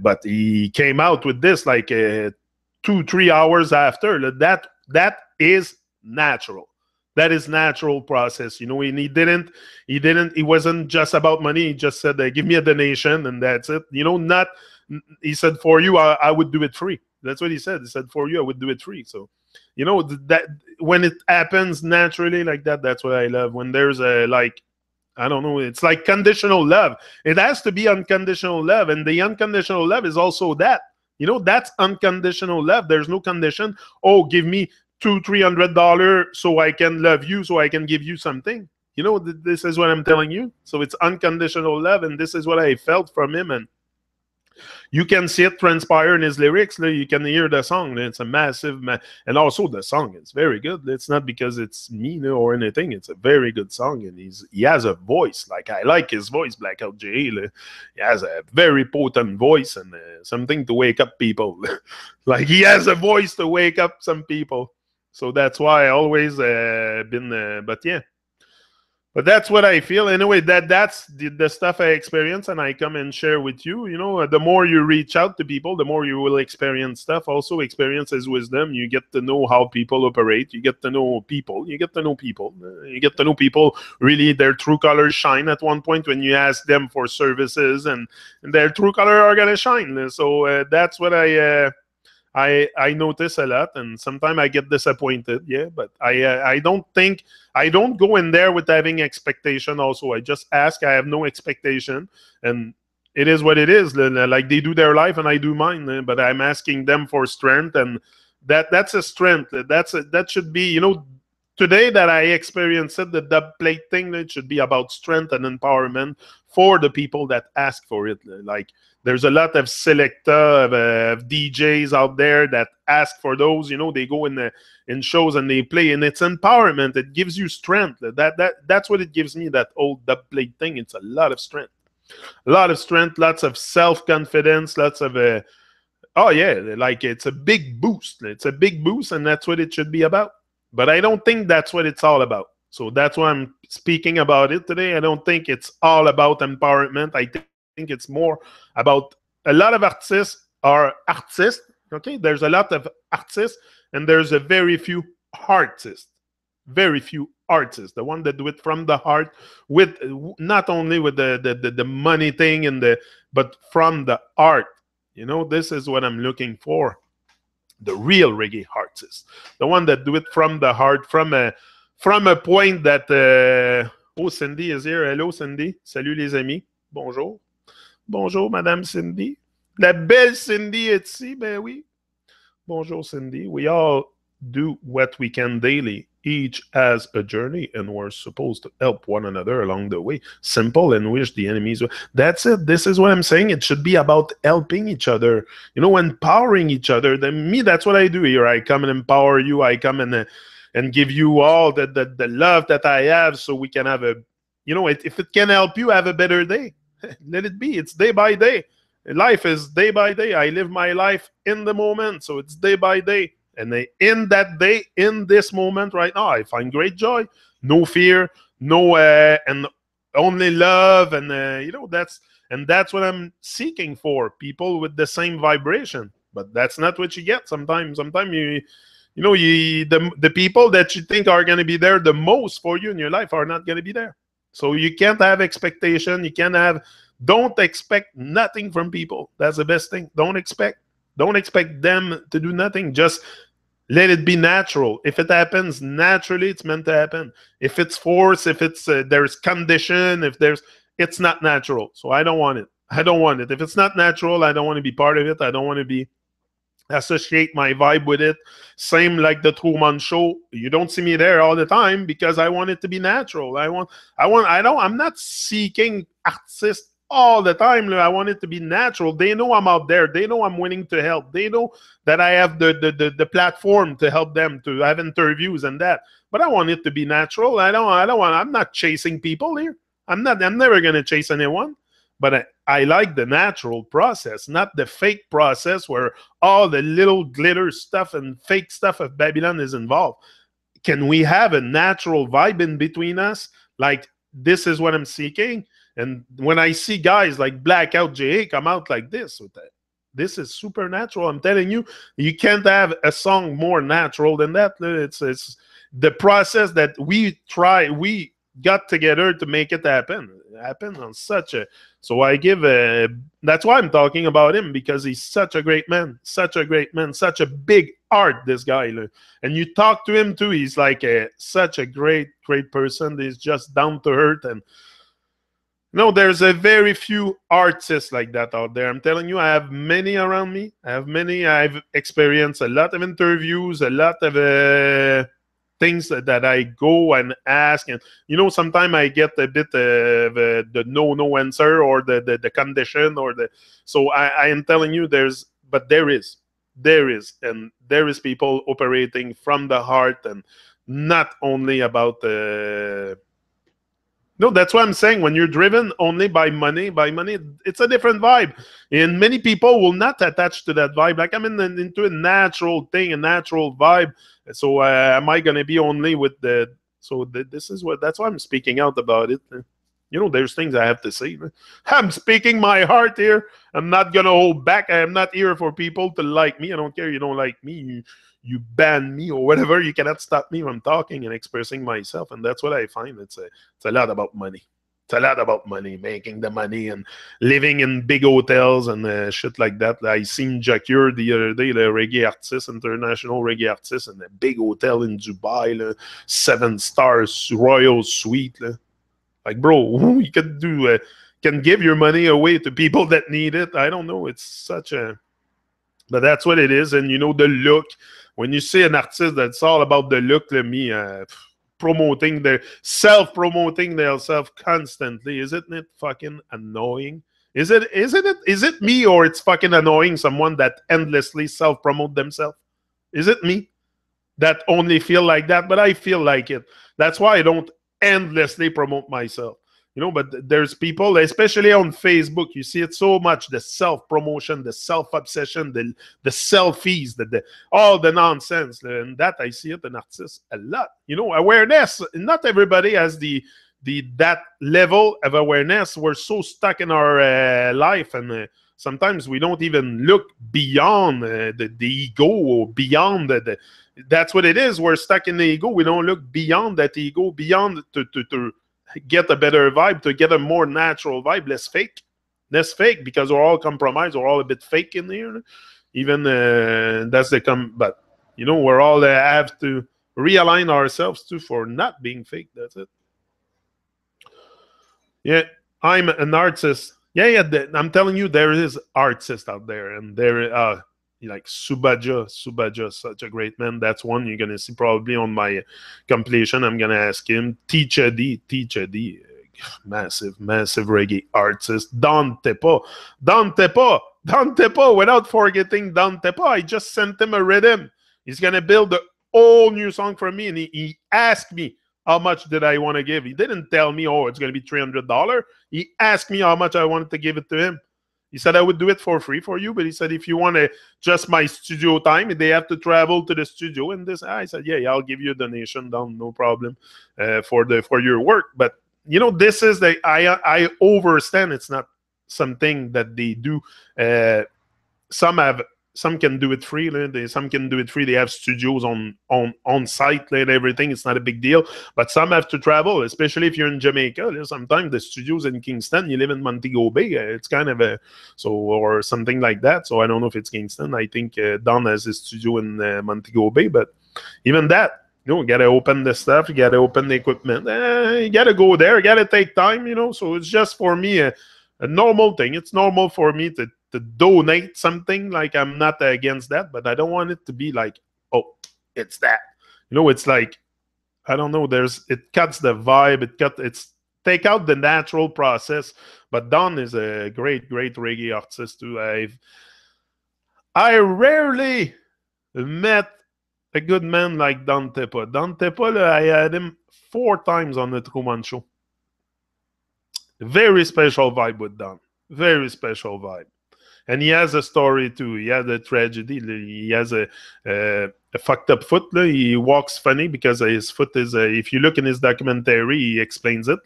A: but he came out with this like 2-3 hours after. That is natural. That is natural process, you know. And he wasn't just about money. He just said, give me a donation and that's it, you know. Not, he said, for you I would do it free. That's what he said. He said, for you I would do it free. So you know, that when it happens naturally like that, that's what I love. When there's a like I don't know. It's like conditional love. It has to be unconditional love. And the unconditional love is also that. You know, that's unconditional love. There's no condition. Oh, give me $200-300 so I can love you, so I can give you something. You know, this is what I'm telling you. So it's unconditional love, and this is what I felt from him. And you can see it transpire in his lyrics. You can hear the song. It's a massive, and also the song is very good. It's not because it's me or anything. It's a very good song, and he has a voice. Like, I like his voice, Blackout J. He has a very potent voice and something to wake up people. Like, he has a voice to wake up some people. So that's why I always been. But yeah. But that's what I feel. Anyway, that's the stuff I experience, and I come and share with you. You know, the more you reach out to people, the more you will experience stuff. Also, experience is wisdom. You get to know how people operate. You get to know people. You get to know people. You get to know people, really, their true colors shine at one point when you ask them for services, and their true color are going to shine. So that's what I notice a lot, and sometimes I get disappointed. Yeah, but I don't go in there with having expectation. Also, I just ask. I have no expectation, and it is what it is. Like, they do their life, and I do mine. But I'm asking them for strength, and that's a strength. That should be, today that I experienced it, the dub plate thing. It should be about strength and empowerment for the people that ask for it. Like, there's a lot of selecta of DJs out there that ask for those. They go in shows and they play, and it's empowerment. It gives you strength. That's what it gives me. That old dub plate thing. It's a lot of strength, lots of self-confidence, lots of oh yeah, like, it's a big boost. It's a big boost, and that's what it should be about. But I don't think that's what it's all about. So that's why I'm speaking about it today. I don't think it's all about empowerment. I think it's more about, a lot of artists are artists. Okay, there's a lot of artists, and there's a very few artists. Very few artists, the one that do it from the heart, with not only with the money thing but from the art. This is what I'm looking for. The real reggae artists, the one that do it from the heart, from a point that oh, Cindy is here. Hello, Cindy. Salut les amis. Bonjour. Bonjour, Madame Cindy. La belle Cindy est ici. Ben oui. Bonjour, Cindy. We all do what we can daily. Each has a journey, and we're supposed to help one another along the way. Simple, and wish the enemies. That's it. This is what I'm saying. It should be about helping each other. Empowering each other. Me, that's what I do here. I come and empower you. I come and give you all the love that I have, so we can have if it can help you have a better day, let it be. It's day by day. Life is day by day. I live my life in the moment, so it's day by day. And in that day, in this moment right now, I find great joy, no fear, no and only love, and that's what I'm seeking for. People with the same vibration, but that's not what you get. Sometimes the people that you think are going to be there the most for you in your life are not going to be there. So you can't have expectation. Don't expect nothing from people. That's the best thing. Don't expect them to do nothing. Just let it be natural. If it happens naturally, it's meant to happen. If it's forced, if it's there's condition, it's not natural. So I don't want it. If it's not natural, I don't want to be part of it. I don't want to associate my vibe with it. Same like the Truman Show. You don't see me there all the time because I want it to be natural. I'm not seeking artists all the time. I want it to be natural. They know I'm out there. They know I'm willing to help. They know that I have the platform to help them, to have interviews and that. But I want it to be natural. I'm not chasing people here. I'm never going to chase anyone. But I like the natural process, not the fake process where all the little glitter stuff and fake stuff of Babylon is involved. Can we have a natural vibe in between us? Like, this is what I'm seeking. And when I see guys like Blackout J.A. come out like this with that, this is supernatural. I'm telling you, you can't have a song more natural than that. It's the process that we got together to make it happen. On such a, so I give a, that's why I'm talking about him, because he's such a great man, such a big art, this guy. And you talk to him too, he's like such a great person. He's just down to earth, and No, there's a very few artists like that out there. I'm telling you, I have many around me. I have many. I've experienced a lot of interviews, a lot of things that I go and ask, and sometimes I get a bit of the no answer, or the condition, or the. So I am telling you, but there is people operating from the heart, and not only about no, that's what I'm saying. When you're driven only by money, it's a different vibe. And many people will not attach to that vibe. Like, I'm into a natural thing, a natural vibe. So am I going to be only with the? So this is that's why I'm speaking out about it. There's things I have to say. I'm speaking my heart here. I'm not gonna hold back. I'm not here for people to like me. I don't care. You don't like me. You ban me or whatever. You cannot stop me from talking and expressing myself. And that's what I find. It's a lot about money. It's a lot about money, making the money and living in big hotels and shit like that. I seen Jacure the other day, the reggae artist, international reggae artist, in a big hotel in Dubai, 7 stars royal suite. Like, bro, you can give your money away to people that need it. I don't know. It's such a, but that's what it is. And the look. When you see an artist that's all about the look, me promoting their self-promoting themselves constantly, isn't it fucking annoying? Is it me, or it's fucking annoying someone that endlessly self-promote themselves? Is it me that only feel like that? But I feel like it. That's why I don't endlessly promote myself. But there's people, especially on Facebook, you see it so much, the self-promotion, the self-obsession, the selfies, all the nonsense. And that I see it in artists a lot. Awareness. Not everybody has that level of awareness. We're so stuck in our life, and sometimes we don't even look beyond the ego, or beyond that's what it is. We're stuck in the ego. We don't look beyond that ego, beyond to get a better vibe, to get a more natural vibe, less fake, because we're all compromised, we're all a bit fake in here. Even that's but we're all have to realign ourselves too for not being fake. That's it. Yeah, I'm an artist. Yeah. I'm telling you, there is artists out there, and there like Subaja, such a great man. That's one you're gonna see probably on my compilation. I'm gonna ask him. Teacher D, massive reggae artist. Don Tepo. Without forgetting Don Tepo, I just sent him a rhythm. He's gonna build a whole new song for me, and he asked me how much did I want to give. He didn't tell me, oh, it's gonna be $300. He asked me how much I wanted to give it to him. He said, I would do it for free for you. But he said, if you want just my studio time, they have to travel to the studio. And I said, yeah, I'll give you a donation down, no problem, for your work. But, this is I overstand. It's not something that they do. Some can do it free. Some can do it free. They have studios on site and everything. It's not a big deal. But some have to travel, especially if you're in Jamaica. Sometimes the studios in Kingston, you live in Montego Bay. It's kind of or something like that. So I don't know if it's Kingston. I think Don has his studio in Montego Bay. But even that, you got to open the stuff. You got to open the equipment. You got to go there. You got to take time. So it's just for me a normal thing. It's normal for me to donate something. Like, I'm not against that, but I don't want it to be like, oh, it's that. It's like, I don't know, it cuts the vibe, it's take out the natural process. But Don is a great reggae artist too. I rarely met a good man like Don Tepa. Don Tepa, I had him 4 times on the Truman Show. Very special vibe with Don. Very special vibe. And he has a story too. He has a tragedy. He has a fucked up foot. He walks funny because his foot is. If you look in his documentary, he explains it.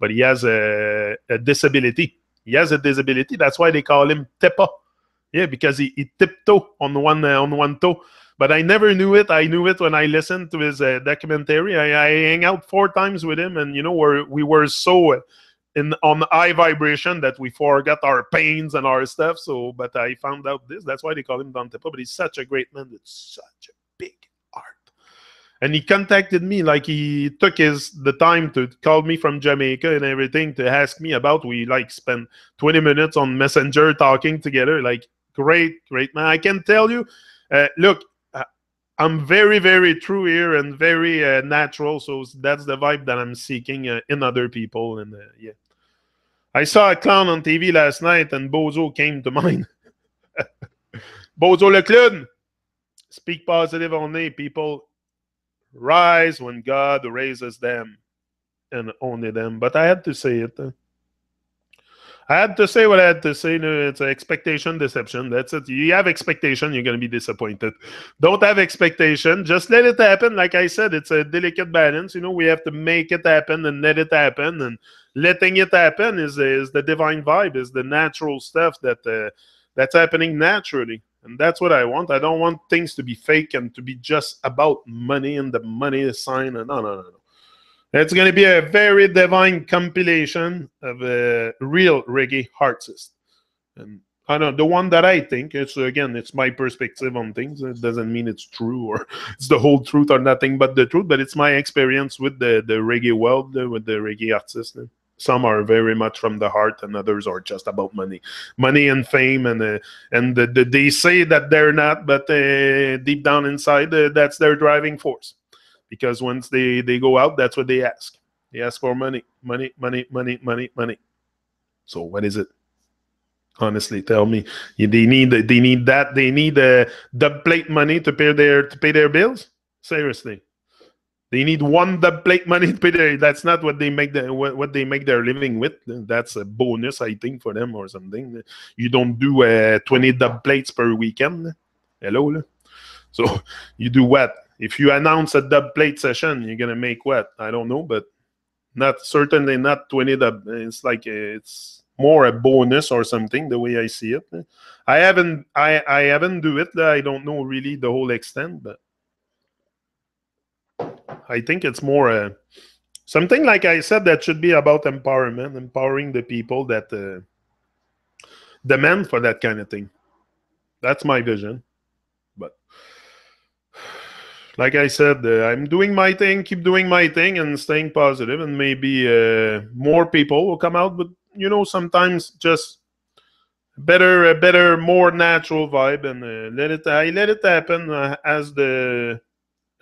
A: But he has a disability. He has a disability. That's why they call him Tepa. Yeah, because he tiptoe on one toe. But I never knew it. I knew it when I listened to his documentary. I hang out 4 times with him, and we were so. On high vibration that we forgot our pains and our stuff. So, but I found out this. That's why they call him Don Tepa. But he's such a great man with such a big art. And he contacted me, like he took the time to call me from Jamaica and everything to ask me about. We like spent 20 minutes on Messenger talking together. Like great man. I can tell you, look, I'm very, very true here and very natural. So that's the vibe that I'm seeking in other people. And yeah, I saw a clown on TV last night, and Bozo came to mind. Bozo le clown. Speak positive only. People rise when God raises them, and only them. But I had to say it. I had to say what I had to say. No, it's an expectation deception. That's it. You have expectation, you're going to be disappointed. Don't have expectation. Just let it happen. Like I said, it's a delicate balance. We have to make it happen and let it happen. And letting it happen is the divine vibe, is the natural stuff that's happening naturally. And that's what I want. I don't want things to be fake and to be just about money and the money sign. No. It's going to be a very divine compilation of real reggae artists. And I don't know, the one that I think, it's my perspective on things. It doesn't mean it's true or it's the whole truth or nothing but the truth, but it's my experience with the reggae world, with the reggae artists. Some are very much from the heart, and others are just about money and fame, and they say that they're not, but deep down inside, that's their driving force. Because once they go out, that's what they ask. They ask for money. So what is it? Honestly, tell me. They need that. They need dub plate money to pay their bills. Seriously, they need one dub plate money to pay their. That's not what they make what they make their living with. That's a bonus, I think, for them or something. You don't do 20 dub plates per weekend. Hello. So you do what? If you announce a dub plate session, you're gonna make what? I don't know, but certainly not 20 dub. It's like it's more a bonus or something. The way I see it, I haven't do it. I don't know really the whole extent, but I think it's more something like I said that should be about empowerment, empowering the people that demand for that kind of thing. That's my vision. But like I said, I'm doing my thing, keep doing my thing, and staying positive, and maybe more people will come out. But sometimes just a better, more natural vibe, and I let it happen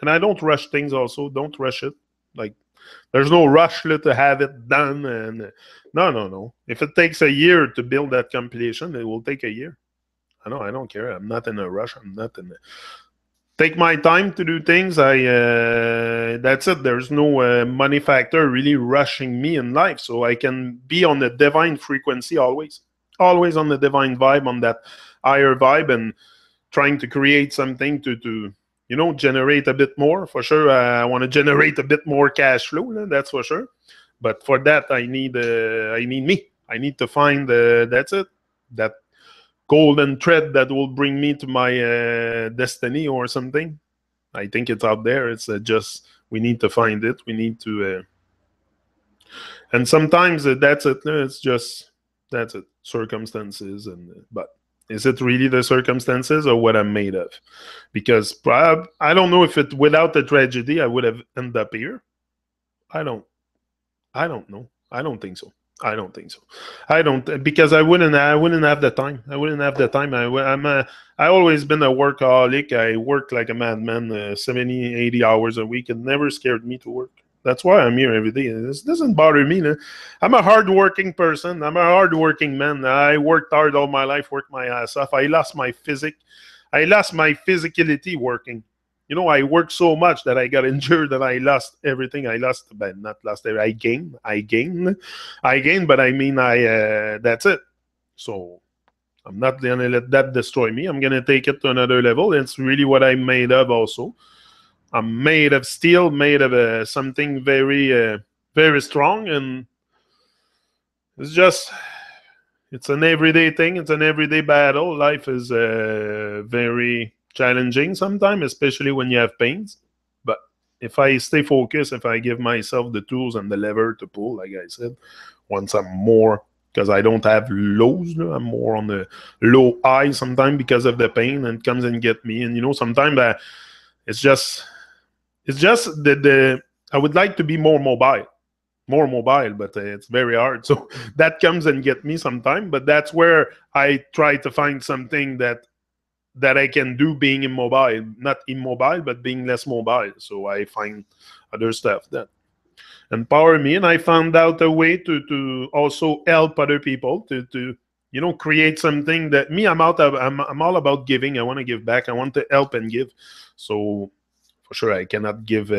A: and I don't rush things. Also, don't rush it. Like there's no rush to have it done. And no. If it takes a year to build that compilation, it will take a year. I don't care. I'm not in a rush. I'm not in. Take my time to do things. That's it. There's no money factor really rushing me in life, so I can be on the divine frequency always on the divine vibe, on that higher vibe, and trying to create something to generate a bit more. For sure, I want to generate a bit more cash flow. That's for sure. But for that, I need me. I need to find that's it. That golden thread that will bring me to my destiny or something. I think it's out there. It's just we need to find it. We need to, and sometimes that's it. That's it. Circumstances, but is it really the circumstances or what I'm made of? Because I don't know if without the tragedy I would have ended up here. I don't know. I don't think so. I don't, because I wouldn't have the time. I always been a workaholic. I work like a madman, 70, 80 hours a week. It never scared me to work. That's why I'm here every day. This doesn't bother me. I'm a hardworking person. I'm a hardworking man. I worked hard all my life, worked my ass off. I lost my physicality working. I worked so much that I got injured that I lost everything. But not lost everything. I gained. But I mean, that's it. So I'm not going to let that destroy me. I'm going to take it to another level. It's really what I'm made of also. I'm made of steel, made of something very, very strong. And it's an everyday thing. It's an everyday battle. Life is very challenging sometimes, especially when you have pains. But if I stay focused, if I give myself the tools and the lever to pull, like I said, once I'm more, because I don't have lows, I'm more on the low high sometimes because of the pain, and it comes and get me. And sometimes it's It's just the I would like to be more mobile, but it's very hard. So that comes and get me sometime. But that's where I try to find something that I can do being immobile, not immobile, but being less mobile. So I find other stuff that empower me, and I found out a way to also help other people to create something that me I'm all about giving. I want to give back. I want to help and give. So for sure I cannot give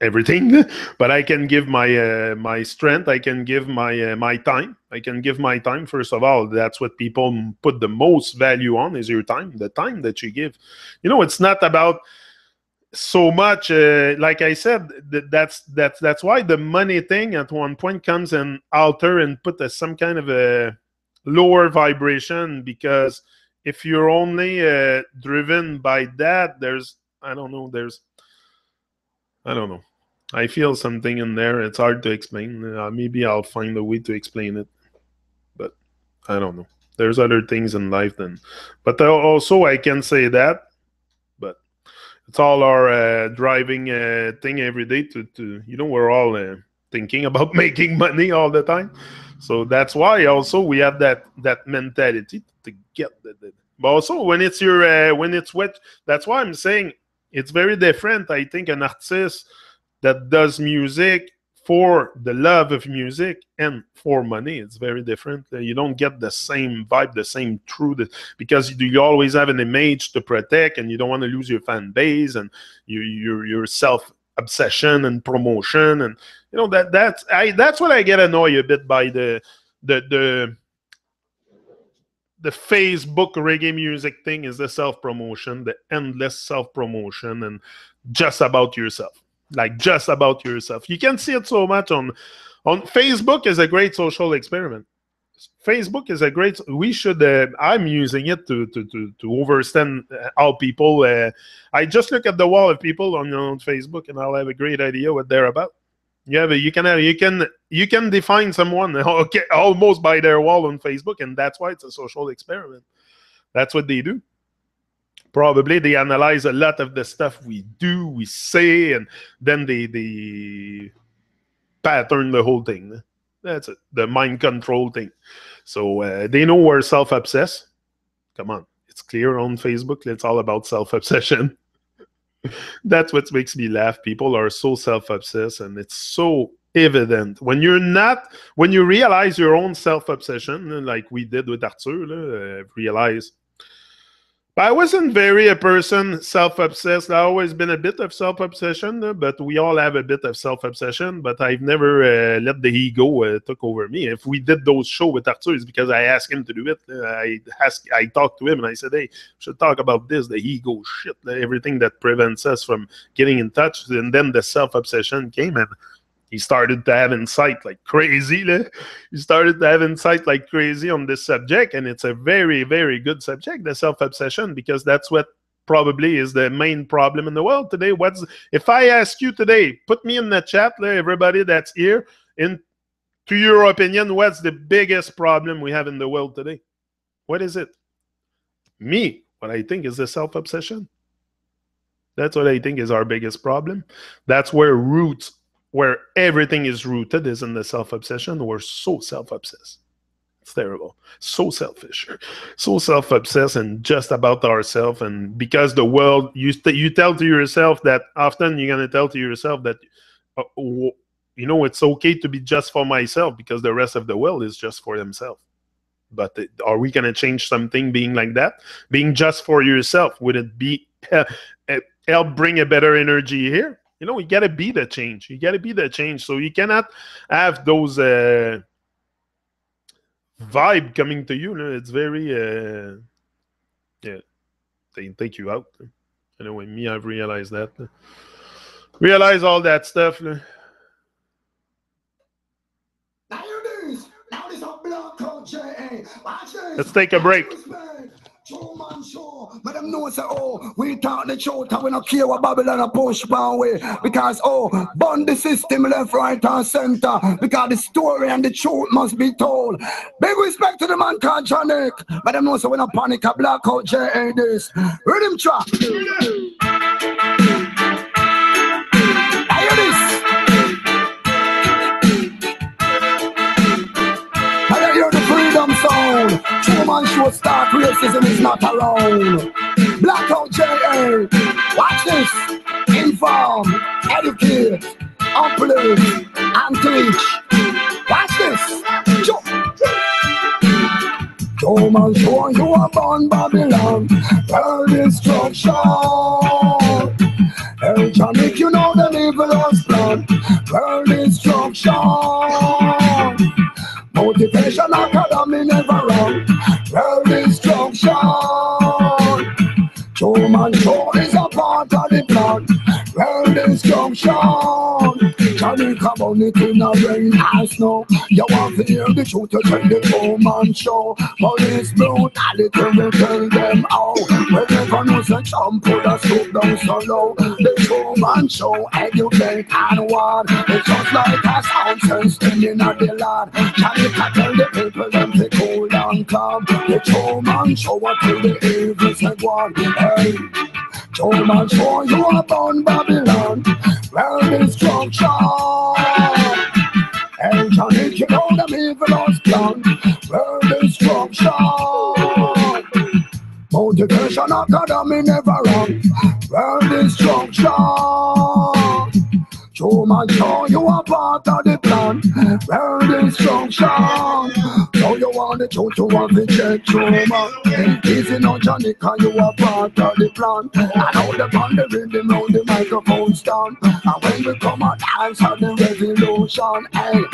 A: everything, but I can give my strength. I can give my time. I can give my time. First of all, that's what people put the most value on, is your time, the time that you give. It's not about so much, like I said, that's why the money thing at one point comes and alter and put some kind of a lower vibration, because if you're only driven by that, I don't know. I feel something in there. It's hard to explain. Maybe I'll find a way to explain it, but I don't know. There's other things in life but also I can say that, but it's all our driving thing every day to we're all thinking about making money all the time. So that's why also we have that mentality to get but also when it's when it's wet, that's why I'm saying it's very different. I think an artist that does music for the love of music and for money, it's very different. You don't get the same vibe, the same truth, because you always have an image to protect, and you don't want to lose your fan base and your self obsession and promotion, and that's what I get annoyed a bit by the Facebook reggae music thing, is the self promotion, the endless self promotion, and just about yourself. Like just about yourself. You can see it so much on Facebook. Is a great social experiment. Facebook is a great. We should. I'm using it to understand how people. I just look at the wall of people on Facebook, and I'll have a great idea what they're about. You can define someone almost by their wall on Facebook, and that's why it's a social experiment. That's what they do. Probably they analyze a lot of the stuff we do, we say, and then they pattern the whole thing. That's it, the mind control thing. So they know we're self-obsessed. Come on, it's clear on Facebook. It's all about self-obsession. That's what makes me laugh. People are so self-obsessed, and it's so evident when you realize your own self-obsession, like we did with Arthur. Realize. But I wasn't very a person self-obsessed. I've always been a bit of self-obsession, but we all have a bit of self-obsession. But I've never let the ego took over me. If we did those shows with Arthur, it's because I asked him to do it. I talked to him and I said, "Hey, we should talk about this, the ego shit, everything that prevents us from getting in touch." And then the self-obsession came, and he started to have insight like crazy. He started to have insight like crazy on this subject, and it's a very, very good subject, the self-obsession, because that's what probably is the main problem in the world today. If I ask you today, put me in the chat, everybody that's here, to your opinion, what's the biggest problem we have in the world today? What is it? What I think is the self-obsession. That's what I think is our biggest problem. That's where everything is rooted, is in the self-obsession. We're so self-obsessed. It's terrible. So selfish. So self-obsessed and just about ourselves. And because the world, you tell to yourself that, often you're going to tell to yourself that, it's okay to be just for myself because the rest of the world is just for themselves. But are we going to change something being like that? Being just for yourself, would it be help bring a better energy here? You got to be the change. You got to be the change. So you cannot have those vibe coming to you. It's very, they take you out. Anyway, I've realized that. Realize all that stuff. Let's take a break.
B: Two-man show, but them know say, we talk the truth, and we don't care what Babylon a push one way, because burn the system left, right, and center, because the story and the truth must be told. Big respect to the man called Johnny, but them know say we don't panic a blackout, this rhythm track. man show start, racism is not around. Blackout J.A. Watch this. Inform, educate, uplift, and teach. Watch this. Come and show you upon Babylon, world destruction. El Janik, you know the evil plan, world destruction. Motivation Academy never wrong, world destruction. Human show is a part of the plan, world destruction. Johnny come on it in a rain as snow. You want to hear the truth to tell the woman show. Police brutality will tell them how. Whenever knows a jump put a scoop down so low. The woman show educate and one. It's just like a sound system in the land. Johnny can tell the people them to cool and calm. The woman show what till the evil said one. Hey, woman show you upon Babylon. Well, destruction. And Johnny, you know them evil's plan. Well, destruction. Motivation Academy never wrong. Well, destruction. Human show you a part of the plan. Well, destruction. So you want the truth, you want to check human. Easy no Johnny, cause you a part of the plan. And all the band, the rhythm, on the microphone stand. And when we come and dance on the revolution, hey,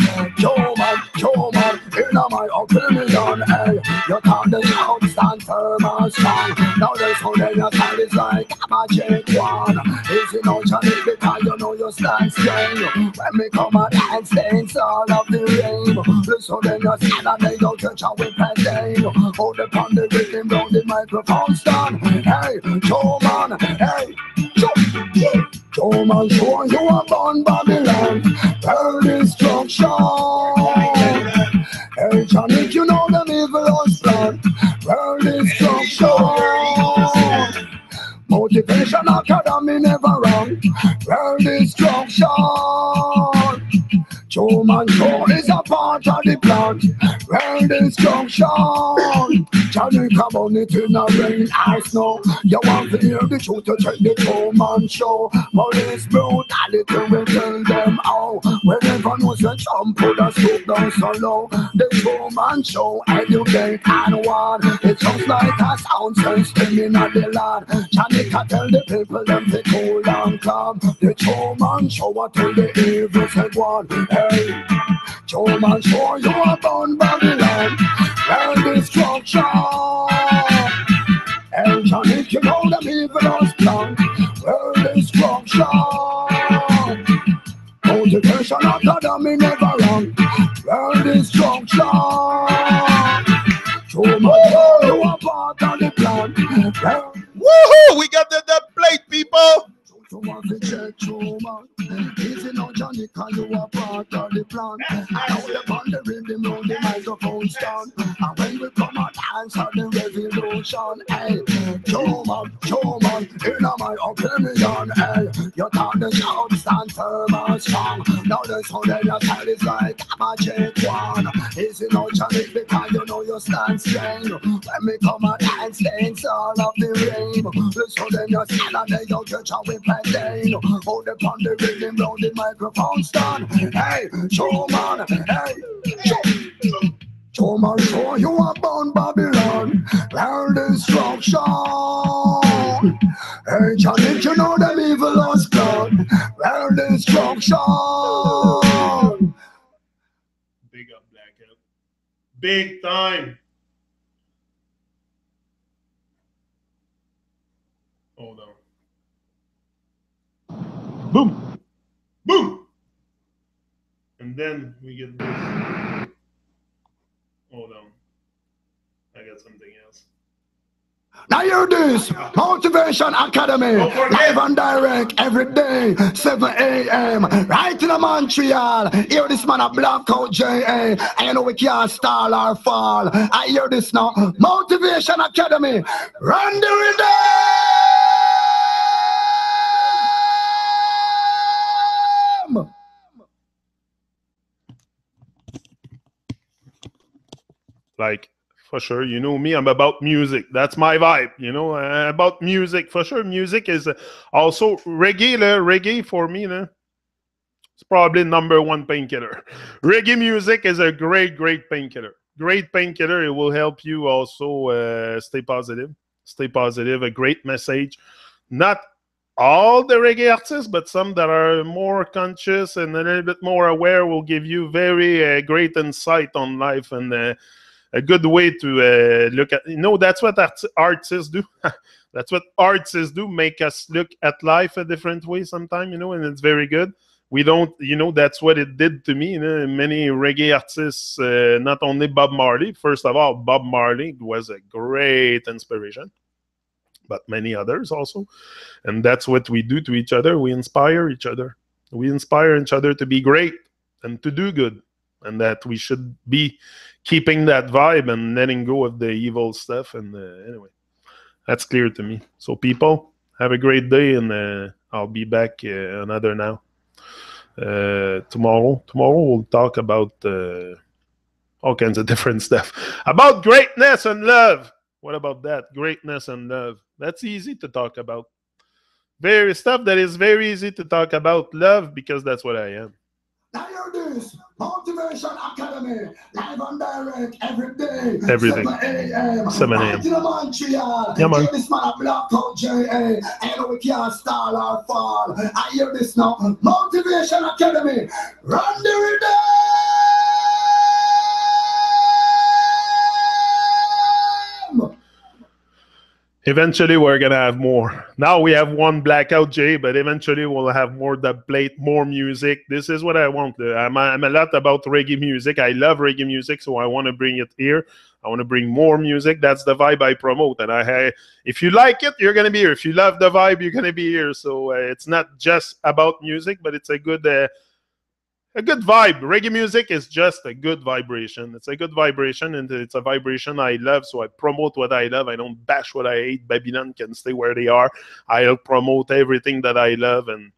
B: human, in my opinion, hey, you can't the shout, stand firm and strong. Now there's how they your style is like a magic one. Easy no Johnny, because you know you stand strong. When we come and dance, dance all of the rain. Listen then you stand and they go touch our weapon. Hold upon the rhythm, round the microphone stand. Hey, human, hey, human, show you upon Babylon. World destruction. Hey, Johnny, you know them evil's plan. World destruction. Motivation Academy never wrong. World destruction. Human show is a part of the plan. World destruction. Johnny come on it in a rain and snow. You want to hear the truth to check the human show. Police brutality will tell them how. Whenever knows a jump put a scoop down so low. The human show educate and one. It's just like a sound system in the land. Johnny can tell the people them to cool and calm. The human show what tell the evil said one. Hey, human show you upon Babylon. World destruction. And Johnny, you know them evil's plan. World destruction. Motivation Academy never wrong. World destruction. Human show you a part of the plan.
A: Woohoo! We got the plate, people.
B: You want to check human. Easy no Johnny, cause you a part of the plan. And now the band, the rhythm, on the microphone stand. And when we come and dance on the revolution, hey, human, in my opinion, hey, you thought the shout stand firm and strong. Now the sound in your side is like a magic one. Easy no Johnny, because you know you stand strong. When we come and dance all of the rain. The sound in your side and they don't catch how we play. Hold upon the rhythm, round the microphone stand. Hey, showman, hey, showman, show you upon Babylon. World destruction. Hey, Johnny, you know them evil's plan. World destruction.
A: Big up, Blackout. Big time. Hold on. Boom. Boom. And then we get this. Hold on. I got something else.
B: Now hear this, Motivation Academy, live and direct every day, 7 a.m. right in Montreal. Hear this man a Blackout J.A. And you know we can't stall or fall. I hear this now, Motivation Academy, run the rhythm.
A: Like For sure. You know me, I'm about music. That's my vibe. About music. For sure, music is also reggae. Reggae for me, it's probably number one painkiller. Reggae music is a great, great painkiller. Great painkiller. It will help you also stay positive. Stay positive. A great message. Not all the reggae artists, but some that are more conscious and a little bit more aware will give you very great insight on life and a good way to look at. That's what artists do. That's what artists do. Make us look at life a different way sometimes. And it's very good. We don't, that's what it did to me. Many reggae artists, not only Bob Marley. First of all, Bob Marley was a great inspiration, but many others also. And that's what we do to each other. We inspire each other. We inspire each other to be great and to do good. And that we should be keeping that vibe and letting go of the evil stuff. And anyway, that's clear to me. So people, have a great day, and I'll be back another now. Tomorrow we'll talk about all kinds of different stuff. About greatness and love. What about that? Greatness and love. That's easy to talk about. Very stuff that is very easy to talk about. Love, because that's what I am.
B: Now hear this, Motivation Academy, live and direct every day,
A: Everything.
B: 7 a.m.
A: 7 a.m.
B: Right in Montreal.
A: Yeah, man.
B: Hear this man, Black Out J.A. I know we can't stall or fall. I hear this now, Motivation Academy, run the rhythm.
A: Eventually, we're going to have more. Now we have one Blackout J, but eventually we'll have more that plate, more music. This is what I want. I'm a lot about reggae music. I love reggae music, so I want to bring it here. I want to bring more music. That's the vibe I promote. And if you like it, you're going to be here. If you love the vibe, you're going to be here. So it's not just about music, but it's a good vibe. Reggae music is just a good vibration. It's a good vibration, and it's a vibration I love, so I promote what I love. I don't bash what I hate. Babylon can stay where they are. I'll promote everything that I love and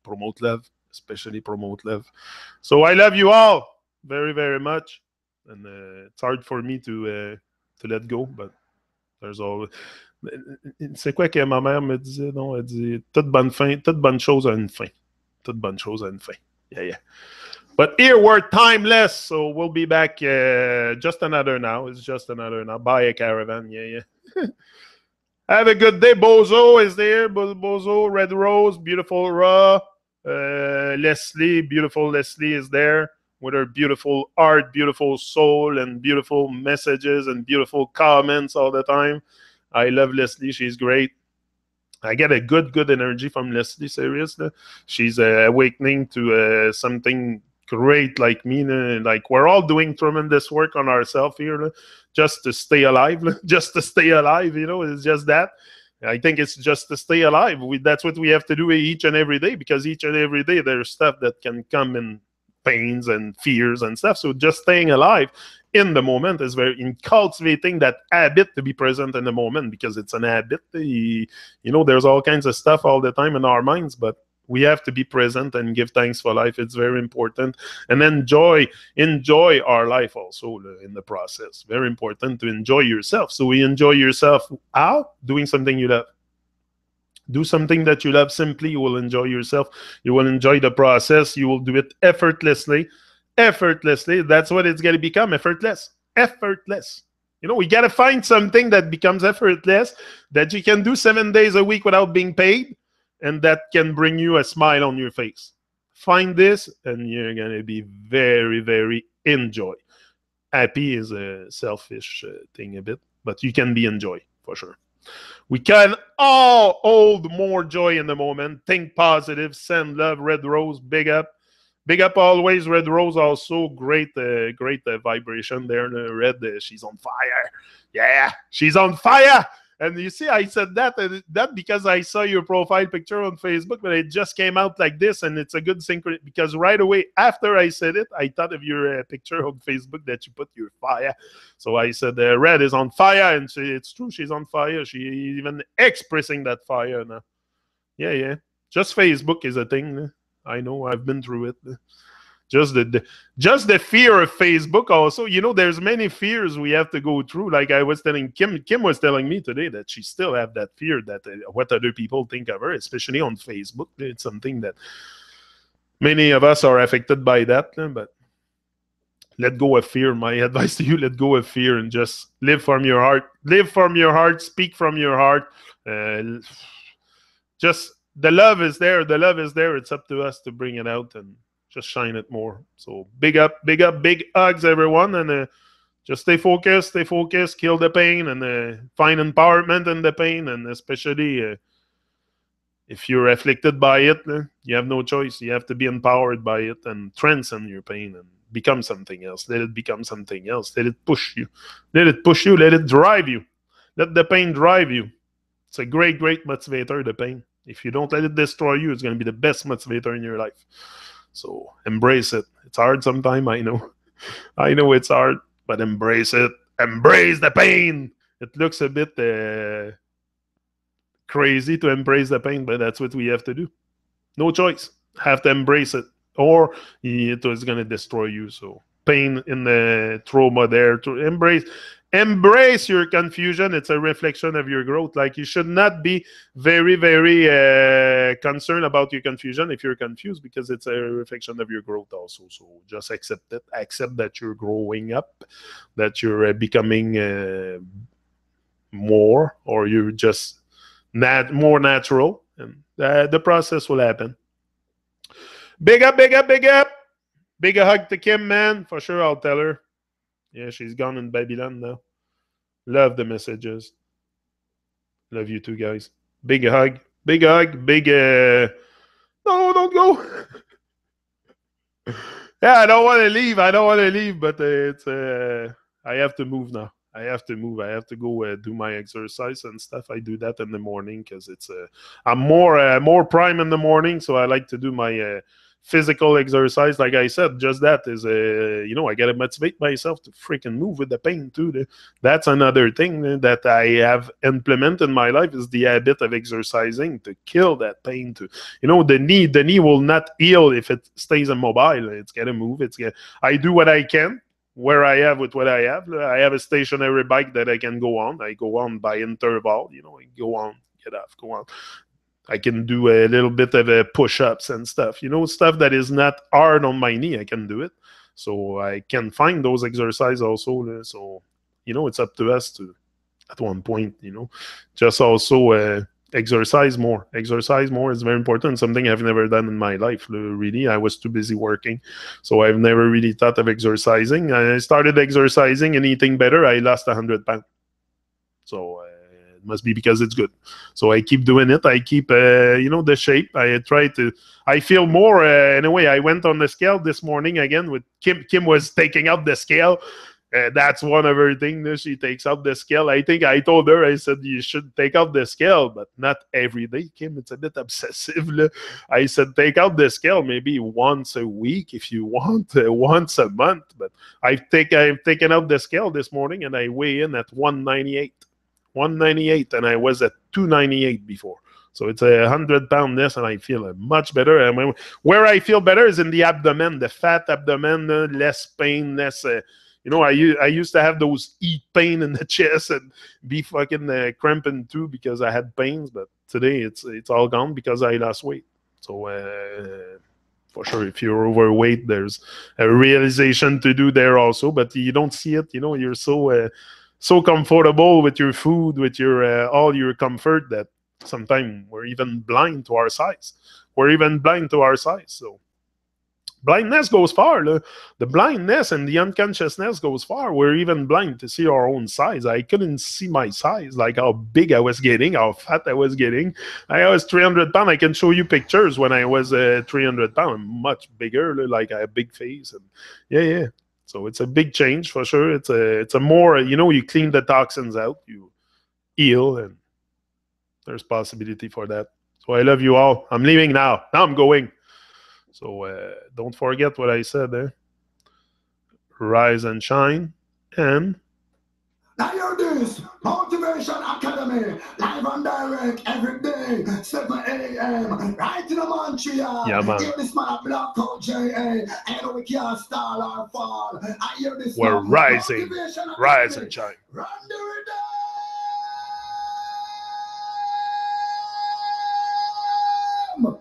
A: promote love, especially promote love. So I love you all very, very much, and it's hard for me to let go, but there's always... C'est quoi que ma mère me disait? Non, elle dit, toute bonne chose a une fin. Toute bonne chose a une fin. Yeah. But here we're timeless, so we'll be back just another now. It's just another now. Buy a caravan. Yeah. Have a good day. Bozo is there. Bozo, Red Rose, beautiful Raw. Leslie, beautiful Leslie is there with her beautiful art, beautiful soul, and beautiful messages and beautiful comments all the time. I love Leslie. She's great. I get a good energy from Leslie, seriously. She's awakening to something great like me. Like, we're all doing tremendous work on ourselves here, just to stay alive. Just to stay alive, it's just that. I think it's just to stay alive. That's what we have to do each and every day, because each and every day there's stuff that can come in pains and fears and stuff. So just staying alive in the moment is very in cultivating that habit to be present in the moment, because it's an habit. There's all kinds of stuff all the time in our minds, but we have to be present and give thanks for life. It's very important. And enjoy our life also in the process. Very important to enjoy yourself. So we enjoy yourself how? Doing something you love. Do something that you love. Simply, you will enjoy yourself. You will enjoy the process. You will do it effortlessly. That's what it's going to become. Effortless. We got to find something that becomes effortless, that you can do 7 days a week without being paid, and that can bring you a smile on your face. Find this, and you're going to be very, very enjoy. Happy is a selfish thing a bit, but you can be enjoy for sure. We can all hold more joy in the moment. Think positive. Send love. Red Rose, big up. Big up always. Red Rose also great vibration there. Red, she's on fire. Yeah, she's on fire. And you see, I said that because I saw your profile picture on Facebook, but it just came out like this, and it's a good synchron, because right away after I said it, I thought of your picture on Facebook that you put your fire. So I said, Red is on fire, and it's true, she's on fire. She even expressing that fire now. Yeah. Just Facebook is a thing. I know, I've been through it. Just the fear of Facebook also. There's many fears we have to go through. Like I was telling Kim was telling me today that she still have that fear that what other people think of her, especially on Facebook. It's something that many of us are affected by that. But let go of fear. My advice to you: let go of fear and just live from your heart. Live from your heart. Speak from your heart. Just the love is there. The love is there. It's up to us to bring it out and just shine it more. So big hugs, everyone, and just stay focused, kill the pain, and find empowerment in the pain, and especially if you're afflicted by it, you have no choice. You have to be empowered by it and transcend your pain and become something else. Let it become something else. Let it push you. Let it push you. Let it drive you. Let the pain drive you. It's a great motivator, the pain. If you don't let it destroy you, it's going to be the best motivator in your life. So embrace it. It's hard sometimes, I know. I know it's hard, but embrace it. Embrace the pain. It looks a bit crazy to embrace the pain, but that's what we have to do. No choice. Have to embrace it, or it is going to destroy you. So pain in the trauma there. To embrace your confusion. It's a reflection of your growth. Like, you should not be very concerned about your confusion if you're confused, because it's a reflection of your growth also. So just accept it. Accept that you're growing up, that you're becoming more, or you're just more natural, and the process will happen. Big up. Big hug to Kim, man. For sure, I'll tell her. Yeah, she's gone in Babylon now. Love the messages. Love you too, guys. Big hug. Big hug. No, don't go. Yeah, I don't want to leave. But it's I have to move now. I have to go do my exercise and stuff. I do that in the morning because I'm more prime in the morning, so I like to do my physical exercise. Like I said, just that is I gotta motivate myself to freaking move with the pain too. That's another thing that I have implemented in my life, is the habit of exercising to kill that pain. The knee will not heal if it stays immobile. It's gotta move. I do what I can where I have with what I have. I have a stationary bike that I can go on. I go on by interval. I go on, get off, go on. I can do a little bit of push-ups and stuff. Stuff that is not hard on my knee. I can do it. So I can find those exercises also. So, it's up to us to, at one point, just also exercise more. Exercise more is very important. Something I've never done in my life, really. I was too busy working. So I've never really thought of exercising. I started exercising and eating better. I lost 100 pounds. So it must be because it's good. So I keep doing it. I keep, the shape. I feel more, anyway, I went on the scale this morning again with Kim. Kim was taking out the scale. That's one of her things. She takes out the scale. I think I told her, I said, you should take out the scale, but not every day, Kim. It's a bit obsessive. I said, take out the scale maybe once a week if you want, once a month. But I've taken out the scale this morning, and I weigh in at 198. 198, and I was at 298 before. So it's 100-pound less, and I feel much better. And where I feel better is in the abdomen, the fat abdomen, less pain, less. I used to have those heat pain in the chest and be fucking cramping too because I had pains. But today it's all gone because I lost weight. So for sure, if you're overweight, there's a realization to do there also, but you don't see it. You're so comfortable with your food, with your all your comfort, that sometimes we're even blind to our size. So blindness goes far. The blindness and the unconsciousness goes far. We're even blind to see our own size. I couldn't see my size, like how big I was getting, how fat I was getting. I was 300 pounds. I can show you pictures when I was 300 pounds. I'm much bigger, like I have a big face. And yeah. So it's a big change for sure. It's a more, you clean the toxins out, you heal, and there's possibility for that. So I love you all. I'm leaving now. Now I'm going. So don't forget what I said there. Rise and shine, and
B: Now you're this Motivation Academy, live and direct every day, 7 a.m. right in Montreal.
A: Yeah, man.
B: Hear this man at Black Coat J.A. I know we can't stall or fall. I hear this
A: We're
B: now.
A: rising,
B: Motivation
A: rise
B: Academy.
A: and shine.
B: Run the rhythm.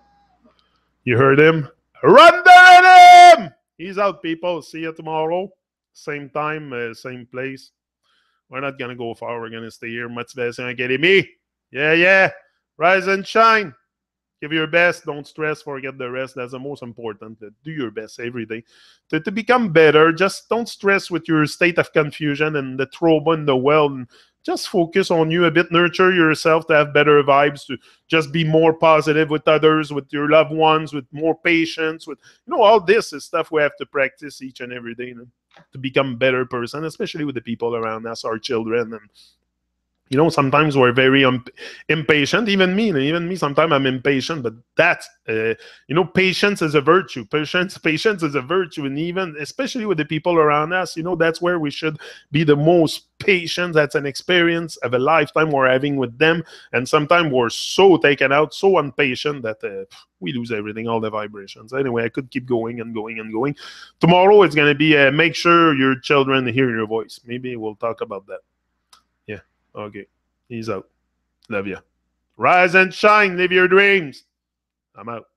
A: You heard him? Run the rhythm! He's out, people. See you tomorrow. Same time, same place. We're not going to go far. We're going to stay here. Motivation Academy. Yeah, yeah. Rise and shine. Give your best. Don't stress. Forget the rest. That's the most important. Do your best every day. To become better, just don't stress with your state of confusion and the trouble in the world. And just focus on you a bit. Nurture yourself to have better vibes, to just be more positive with others, with your loved ones, with more patience. With all this is stuff we have to practice each and every day to become a better person, especially with the people around us, our children. And sometimes we're very impatient. Even me. Sometimes I'm impatient, but that's patience is a virtue. Patience is a virtue, and even especially with the people around us, that's where we should be the most patient. That's an experience of a lifetime we're having with them, and sometimes we're so taken out, so impatient that we lose everything, all the vibrations. Anyway, I could keep going and going and going. Tomorrow it's gonna be make sure your children hear your voice. Maybe we'll talk about that. Yeah. Okay. He's out. Love you. Rise and shine. Live your dreams. I'm out.